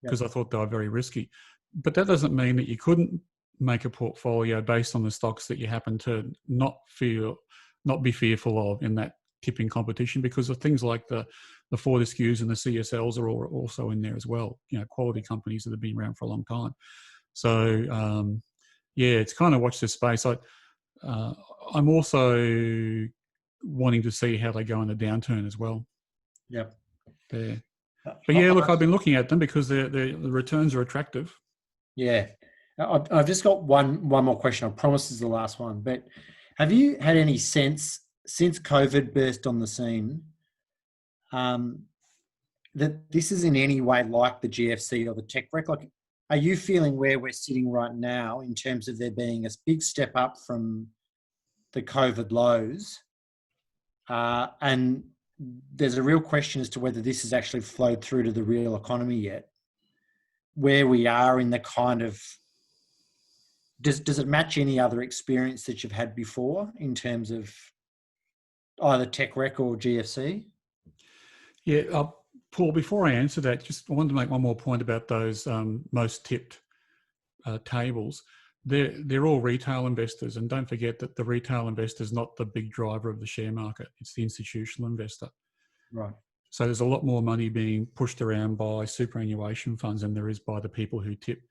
because I thought they were very risky. But that doesn't mean that you couldn't make a portfolio based on the stocks that you happen to not be fearful of in that tipping competition, because of things like the Fortescues and the CSLs are also in there as well. You know, quality companies that have been around for a long time. So yeah, it's kind of watch this space. I'm also wanting to see how they go in the downturn as well. Yep. There. But yeah, look, I've been looking at them because the returns are attractive. Yeah. I've just got one more question. I promise this is the last one. But have you had any sense since COVID burst on the scene that this is in any way like the GFC or the tech wreck? Like, are you feeling where we're sitting right now in terms of there being a big step up from the COVID lows? And there's a real question as to whether this has actually flowed through to the real economy yet. Where we are in the kind of, does it match any other experience that you've had before in terms of either tech wreck or GFC? Yeah, Paul, before I answer that, I wanted to make one more point about those most tipped tables. They're all retail investors, and don't forget that the retail investor is not the big driver of the share market. It's the institutional investor. Right. So there's a lot more money being pushed around by superannuation funds than there is by the people who tip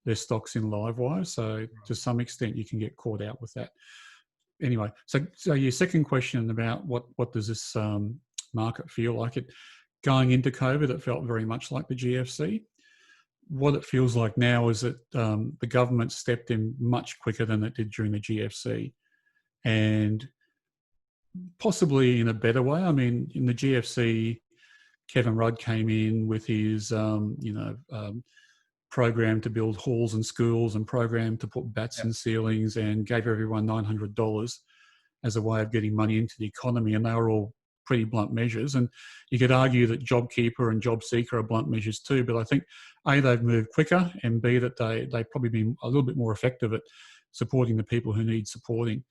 their stocks in Livewire. So to some extent, you can get caught out with that. Anyway, so your second question about what does this market feel like? It going into COVID, it felt very much like the GFC. What it feels like now is that the government stepped in much quicker than it did during the GFC, and possibly in a better way. I mean, in the GFC, Kevin Rudd came in with his, program to build halls and schools and program to put bats in ceilings, and gave everyone $900 as a way of getting money into the economy. And they were all pretty blunt measures. And you could argue that JobKeeper and JobSeeker are blunt measures too. But I think A, they've moved quicker, and B, that they've probably been a little bit more effective at supporting the people who need supporting.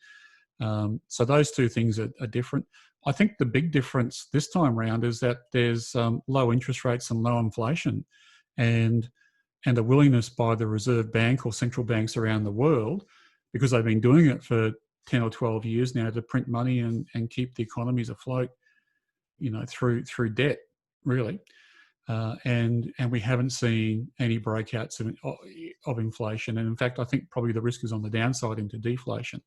So those two things are different. I think the big difference this time around is that there's low interest rates and low inflation, and a willingness by the Reserve Bank or central banks around the world, because they've been doing it for 10 or 12 years now, to print money and keep the economies afloat, you know, through debt, really. And we haven't seen any breakouts of inflation. And in fact, I think probably the risk is on the downside into deflation.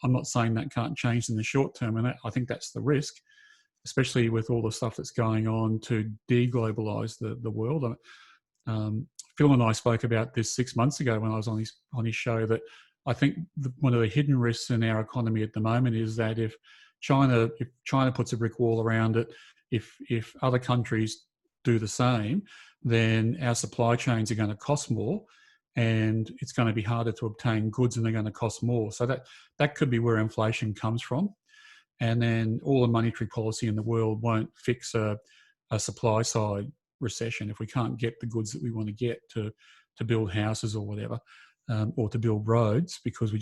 I'm not saying that can't change in the short term, and I think that's the risk, especially with all the stuff that's going on to deglobalize the world. Phil and I spoke about this 6 months ago when I was on his show, that I think one of the hidden risks in our economy at the moment is that if China puts a brick wall around it, if other countries do the same, then our supply chains are going to cost more, and it's going to be harder to obtain goods, and they're going to cost more. So that could be where inflation comes from. And then all the monetary policy in the world won't fix a supply side recession if we can't get the goods that we want to get to build houses or whatever, or to build roads, because we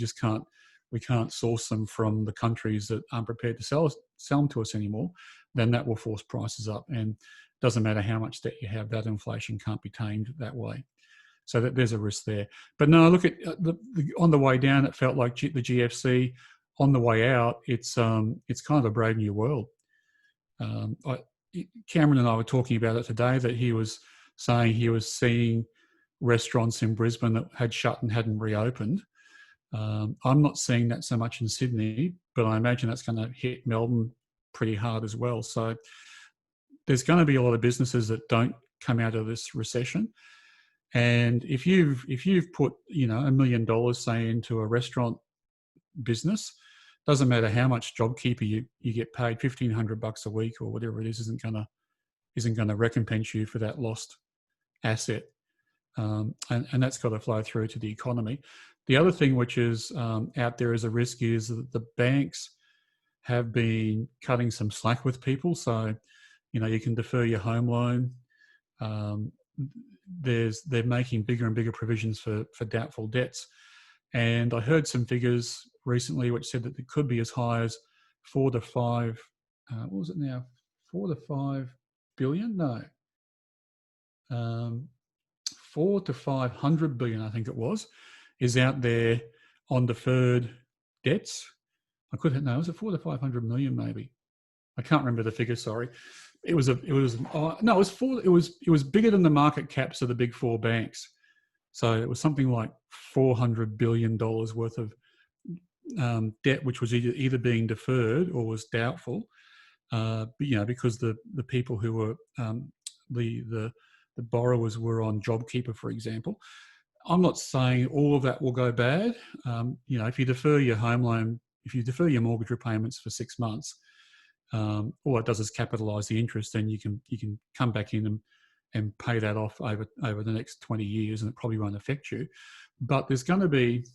can't source them from the countries that aren't prepared to sell them to us anymore. Then that will force prices up, and it doesn't matter how much debt you have, that inflation can't be tamed that way. So that there's a risk there. But no, look at on the way down, it felt like the GFC. On the way out, it's kind of a brave new world. Cameron and I were talking about it today, that he was saying he was seeing restaurants in Brisbane that had shut and hadn't reopened. I'm not seeing that so much in Sydney, but I imagine that's going to hit Melbourne pretty hard as well. So there's going to be a lot of businesses that don't come out of this recession. And if you've put, $1 million, say, into a restaurant business, doesn't matter how much JobKeeper you get paid, $1,500 a week or whatever it is, isn't gonna recompense you for that lost asset, and that's got to flow through to the economy. The other thing which is out there as a risk is that the banks have been cutting some slack with people. So, you can defer your home loan. They're making bigger and bigger provisions for doubtful debts. And I heard some figures recently which said that it could be as high as 4 to 5, what was it now? 4 to 5 billion? No. 4 to 500 billion, I think it was, is out there on deferred debts. Was it 4 to 500 million maybe? I can't remember the figure, sorry. It was bigger than the market caps of the big four banks. So it was something like $400 billion worth of debt, which was either being deferred or was doubtful. Because the people who were the borrowers were on JobKeeper, for example. I'm not saying all of that will go bad. If you defer your home loan, if you defer your mortgage repayments for 6 months, all it does is capitalise the interest, and you can come back in and pay that off over the next 20 years, and it probably won't affect you. But there's going to be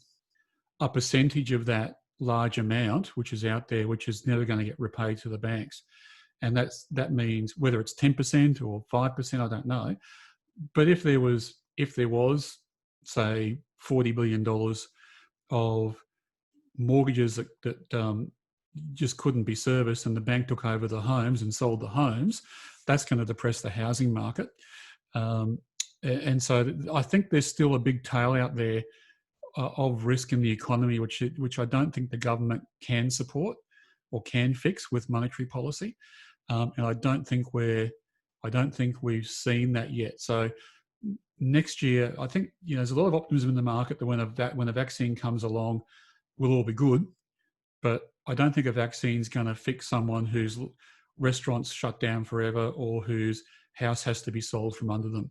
a percentage of that large amount which is out there, which is never going to get repaid to the banks. And that means whether it's 10% or 5%, I don't know. But if there was, say, $40 billion of mortgages that just couldn't be serviced, and the bank took over the homes and sold the homes, that's going to depress the housing market. And so I think there's still a big tail out there of risk in the economy, which I don't think the government can support or can fix with monetary policy. And I don't think we've seen that yet. So next year, I think there's a lot of optimism in the market that when a vaccine comes along, we'll all be good. But I don't think a vaccine's going to fix someone whose restaurants shut down forever or whose house has to be sold from under them.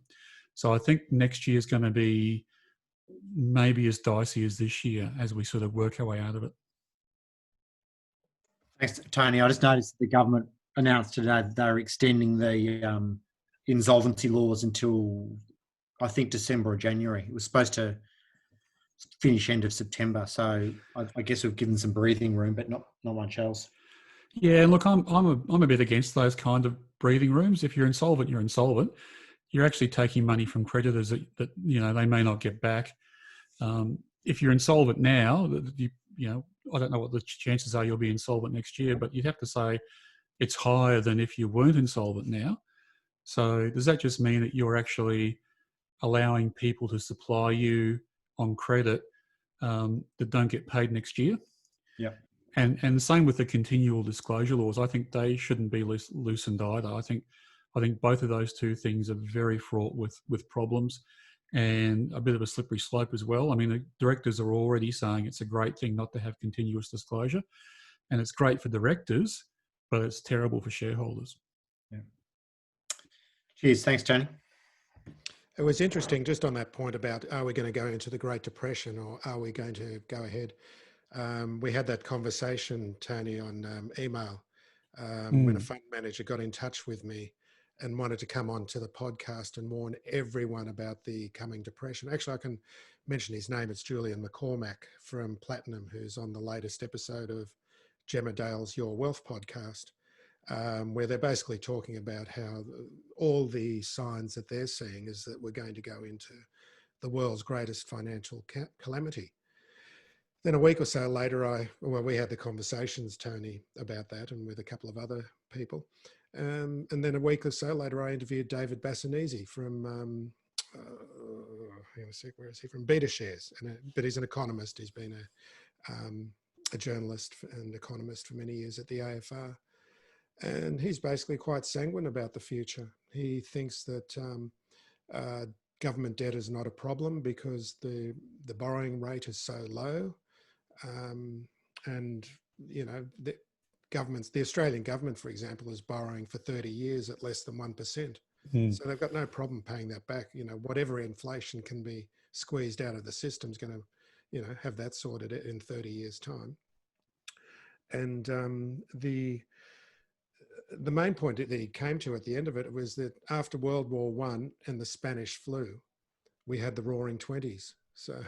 So I think next year is going to be maybe as dicey as this year as we sort of work our way out of it. Thanks, Tony. I just noticed the government announced today that they're extending the insolvency laws until, I think, December or January. It was supposed to finish end of September. So I guess we've given some breathing room, but not much else. Yeah, and look, I'm a bit against those kind of breathing rooms. If you're insolvent, you're insolvent. You're actually taking money from creditors that they may not get back. If you're insolvent now, I don't know what the chances are you'll be insolvent next year, but you'd have to say it's higher than if you weren't insolvent now. So does that just mean that you're actually allowing people to supply you on credit that don't get paid next year? Yeah. And the same with the continual disclosure laws. I think they shouldn't be loosened either. I think both of those two things are very fraught with problems and a bit of a slippery slope as well. I mean, the directors are already saying it's a great thing not to have continuous disclosure, and it's great for directors, but it's terrible for shareholders. Yeah. Cheers. Thanks, Tony. It was interesting just on that point about, are we going to go into the Great Depression or are we going to go ahead? We had that conversation, Tony, on email when a fund manager got in touch with me and wanted to come on to the podcast and warn everyone about the coming depression. Actually, I can mention his name. It's Julian McCormack from Platinum, who's on the latest episode of Gemma Dale's Your Wealth podcast, where they're basically talking about how all the signs that they're seeing is that we're going to go into the world's greatest financial calamity. Then a week or so later, we had the conversations, Tony, about that, and with a couple of other people. And then a week or so later, I interviewed David Bassanese from, where is he from? Beta Shares, but he's an economist. He's been a journalist and economist for many years at the AFR. And he's basically quite sanguine about the future. He thinks that government debt is not a problem because the borrowing rate is so low. And, the Australian government, for example, is borrowing for 30 years at less than 1%. So they've got no problem paying that back. Whatever inflation can be squeezed out of the system is going to, have that sorted in 30 years' time. And the main point that he came to at the end of it was that after World War I and the Spanish flu, we had the Roaring 20s. So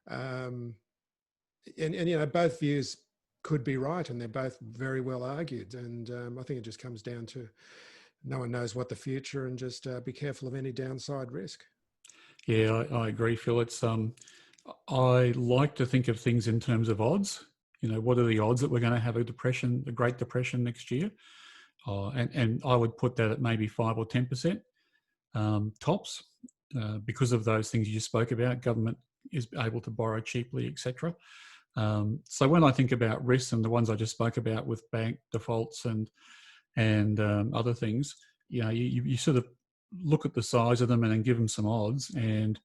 And you know, both views could be right, and they're both very well argued. And I think it just comes down to no one knows what the future, and just be careful of any downside risk. Yeah, I agree, Phil. It's I like to think of things in terms of odds. You know, what are the odds that we're going to have a depression, a Great Depression next year? And I would put that at maybe 5 or 10% tops, because of those things you just spoke about. Government is able to borrow cheaply, etc. So when I think about risks and the ones I just spoke about with bank defaults and other things, you know, you sort of look at the size of them and then give them some odds. And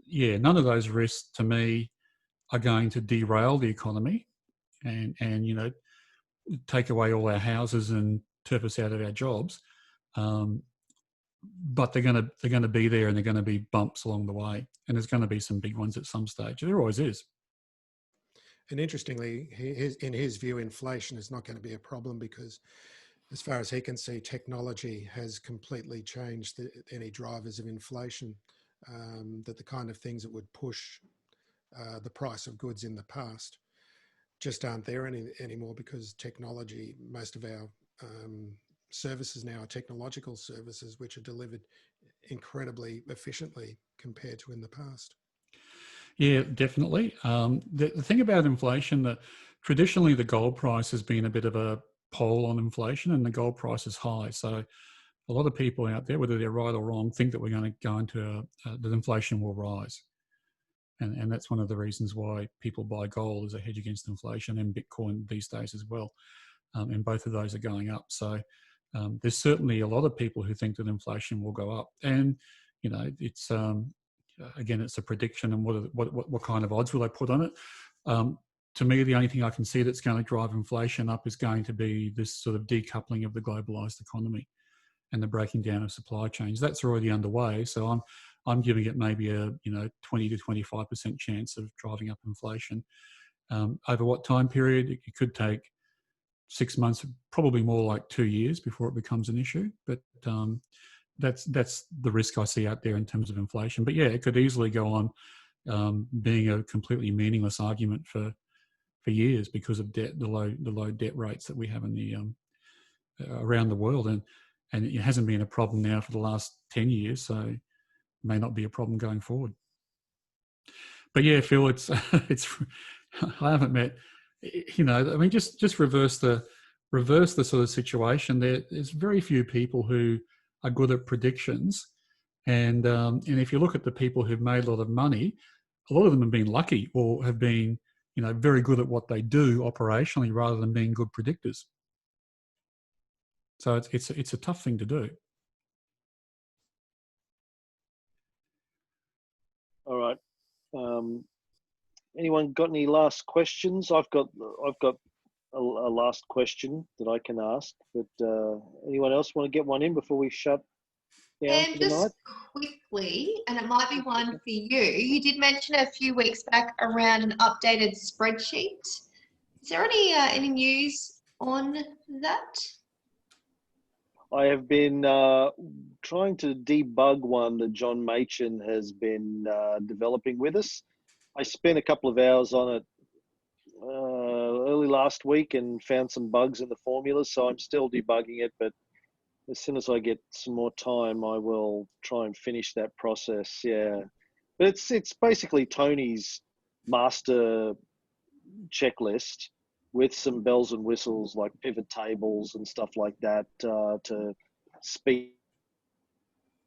yeah, none of those risks to me are going to derail the economy and you know, take away all our houses and turf us out of our jobs. But they're going to be there, and they're going to be bumps along the way, and there's going to be some big ones at some stage. There always is. And interestingly, in his view, inflation is not going to be a problem because, as far as he can see, technology has completely changed any drivers of inflation. That the kind of things that would push the price of goods in the past just aren't there anymore, because technology, most of our services now are technological services which are delivered incredibly efficiently compared to in the past. Yeah, definitely. The thing about inflation, that traditionally the gold price has been a bit of a poll on inflation, and the gold price is high. So a lot of people out there, whether they're right or wrong, think that we're going to go into that inflation will rise. And that's one of the reasons why people buy gold as a hedge against inflation, and Bitcoin these days as well. And both of those are going up. So there's certainly a lot of people who think that inflation will go up. And, you know, it's, again, it's a prediction, and what kind of odds will they put on it? To me, the only thing I can see that's going to drive inflation up is going to be this sort of decoupling of the globalized economy and the breaking down of supply chains. That's already underway. So I'm giving it maybe a 20 to 25% chance of driving up inflation. Over what time period? It could take 6 months, probably more like 2 years before it becomes an issue. But that's the risk I see out there in terms of inflation. But yeah, it could easily go on being a completely meaningless argument for years because of debt, the low debt rates that we have in the around the world, and it hasn't been a problem now for the last 10 years, so it may not be a problem going forward. But yeah, Phil, it's I haven't met, you know, I mean, just reverse the sort of situation. There's very few people who are good at predictions, and if you look at the people who've made a lot of money, a lot of them have been lucky or have been, you know, very good at what they do operationally rather than being good predictors. So it's a tough thing to do. All right. Anyone got any last questions? I've got a last question that I can ask, but anyone else want to get one in before we shut down for the night? Just quickly, and it might be one for you. You did mention a few weeks back around an updated spreadsheet. Is there any news on that? I have been trying to debug one that John Machin has been developing with us. I spent a couple of hours on it early last week and found some bugs in the formula, so I'm still debugging it, but as soon as I get some more time, I will try and finish that process. Yeah, but it's basically Tony's master checklist with some bells and whistles like pivot tables and stuff like that to speed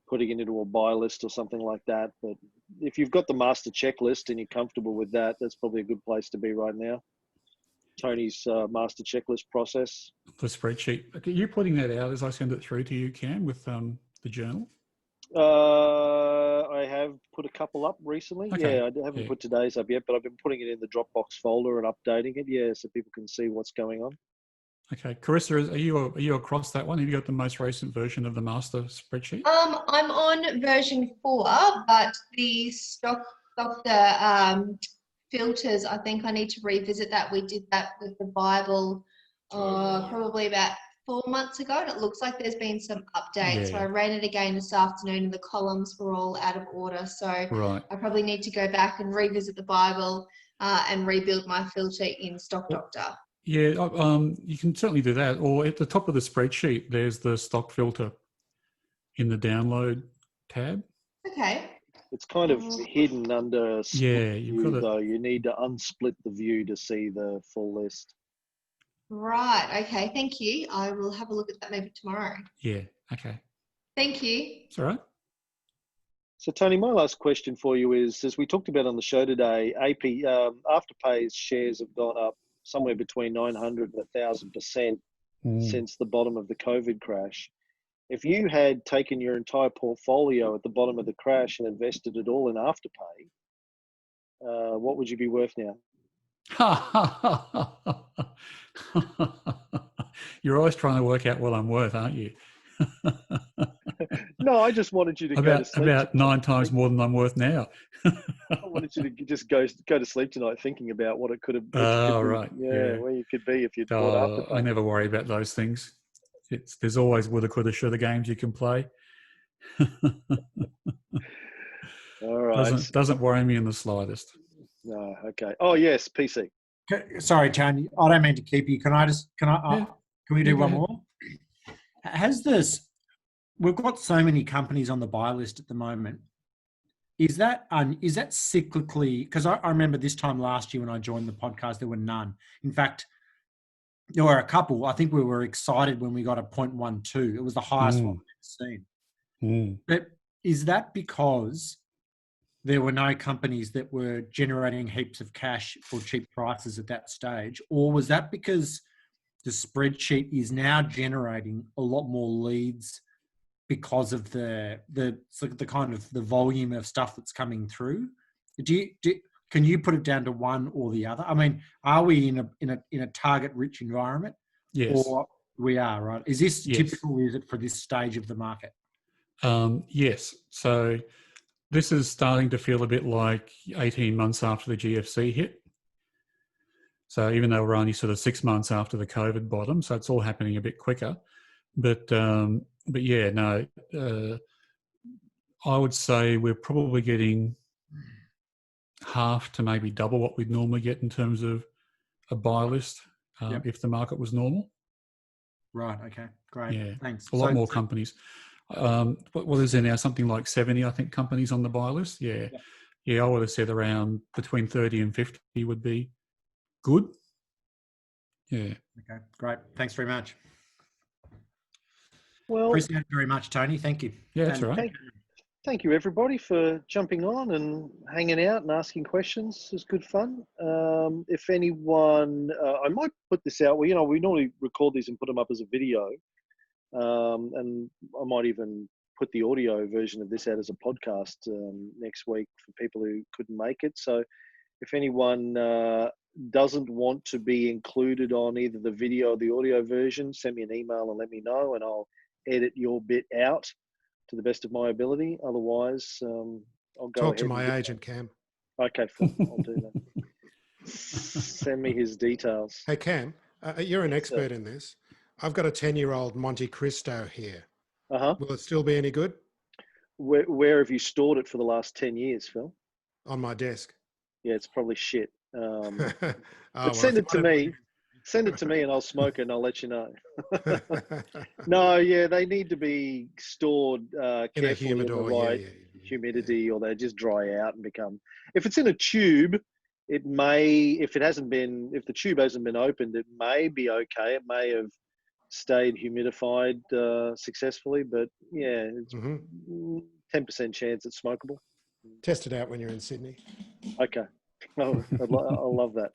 putting it into a buy list or something like that. But if you've got the master checklist and you're comfortable with that, that's probably a good place to be right now. Tony's master checklist process. The spreadsheet. Are you putting that out as I send it through to you, Cam, with the journal? I have put a couple up recently. Okay. Yeah, I haven't put today's up yet, but I've been putting it in the Dropbox folder and updating it. Yeah, so people can see what's going on. Okay, Carissa, are you across that one? Have you got the most recent version of the master spreadsheet? I'm on version 4, but the stock of the filters, I think I need to revisit that. We did that with the Bible probably about 4 months ago, and it looks like there's been some updates. So Yeah. I ran it again this afternoon, and the columns were all out of order. So Right. I probably need to go back and revisit the Bible and rebuild my filter in Stock Doctor. Yeah, you can certainly do that. Or at the top of the spreadsheet, there's the stock filter in the download tab. Okay. It's kind of hidden under split you've view, got to. though. You need to unsplit the view to see the full list. Right. Okay. Thank you. I will have a look at that maybe tomorrow. Yeah. Okay. Thank you. It's all right. So, Tony, my last question for you is, as we talked about on the show today, Afterpay's shares have gone up somewhere between 900 and 1,000% since the bottom of the COVID crash. If you had taken your entire portfolio at the bottom of the crash and invested it all in Afterpay, what would you be worth now? You're always trying to work out what I'm worth, aren't you? No, I just wanted you to go to sleep. About 9 times more than I'm worth now. I wanted you to just go to sleep tonight thinking about what it could have. Right. Yeah, where you could be if you'd bought Afterpay. I never worry about those things. There's always woulda, coulda, shoulda games you can play. All right. Doesn't worry me in the slightest. No. Okay. Oh yes, PC. Sorry, Tony. I don't mean to keep you. Can we do one more? We've got so many companies on the buy list at the moment. Is that cyclically? Because I remember this time last year when I joined the podcast, there were none. In fact, there were a couple. I think we were excited when we got a 0.12. It was the highest one we've seen. But is that because there were no companies that were generating heaps of cash for cheap prices at that stage? Or was that because the spreadsheet is now generating a lot more leads because of the kind of the volume of stuff that's coming through? Can you put it down to one or the other? I mean, are we in a target-rich environment? Yes. Or we are, right? Is this typical? Is it for this stage of the market? Yes. So this is starting to feel a bit like 18 months after the GFC hit. So even though we're only sort of 6 months after the COVID bottom, so it's all happening a bit quicker. But yeah, no, I would say we're probably getting half to maybe double what we'd normally get in terms of a buy list if the market was normal. Right. Okay. Great. Yeah. Thanks. A lot more companies. What is there now? Something like 70, I think, companies on the buy list. Yeah. I would have said around between 30 and 50 would be good. Yeah. Okay. Great. Thanks very much. Well, appreciate it very much, Tony. Thank you. Yeah, that's all right. Thank you, everybody, for jumping on and hanging out and asking questions. It was good fun. If anyone, I might put this out. Well, we normally record these and put them up as a video, and I might even put the audio version of this out as a podcast next week for people who couldn't make it. So, if anyone doesn't want to be included on either the video or the audio version, send me an email and let me know, and I'll edit your bit out to the best of my ability. Otherwise, I'll go talk to my agent, Cam. Okay, Phil, I'll do that. Send me his details. Hey, Cam, you're an expert in this. I've got a 10-year-old Monte Cristo here. Will it still be any good? Where have you stored it for the last 10 years, Phil? On my desk. Yeah, it's probably shit. But send it to me. Send it to me and I'll smoke it and I'll let you know. No, yeah, they need to be stored in a humidor, in the right humidity, or they just dry out and become. If it's in a tube, it may. If the tube hasn't been opened, it may be okay. It may have stayed humidified successly, but yeah, it's 10% chance it's smokable. Test it out when you're in Sydney. Okay, I'll love that.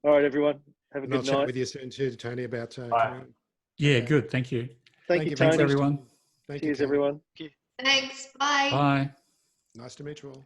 All right, everyone. Have a good night. I'll chat with you soon too, Tony, about yeah, good. Thank you. Thank you, Thanks, Tony. everyone. Cheers, everyone. Thanks. Bye. Bye. Nice to meet you all.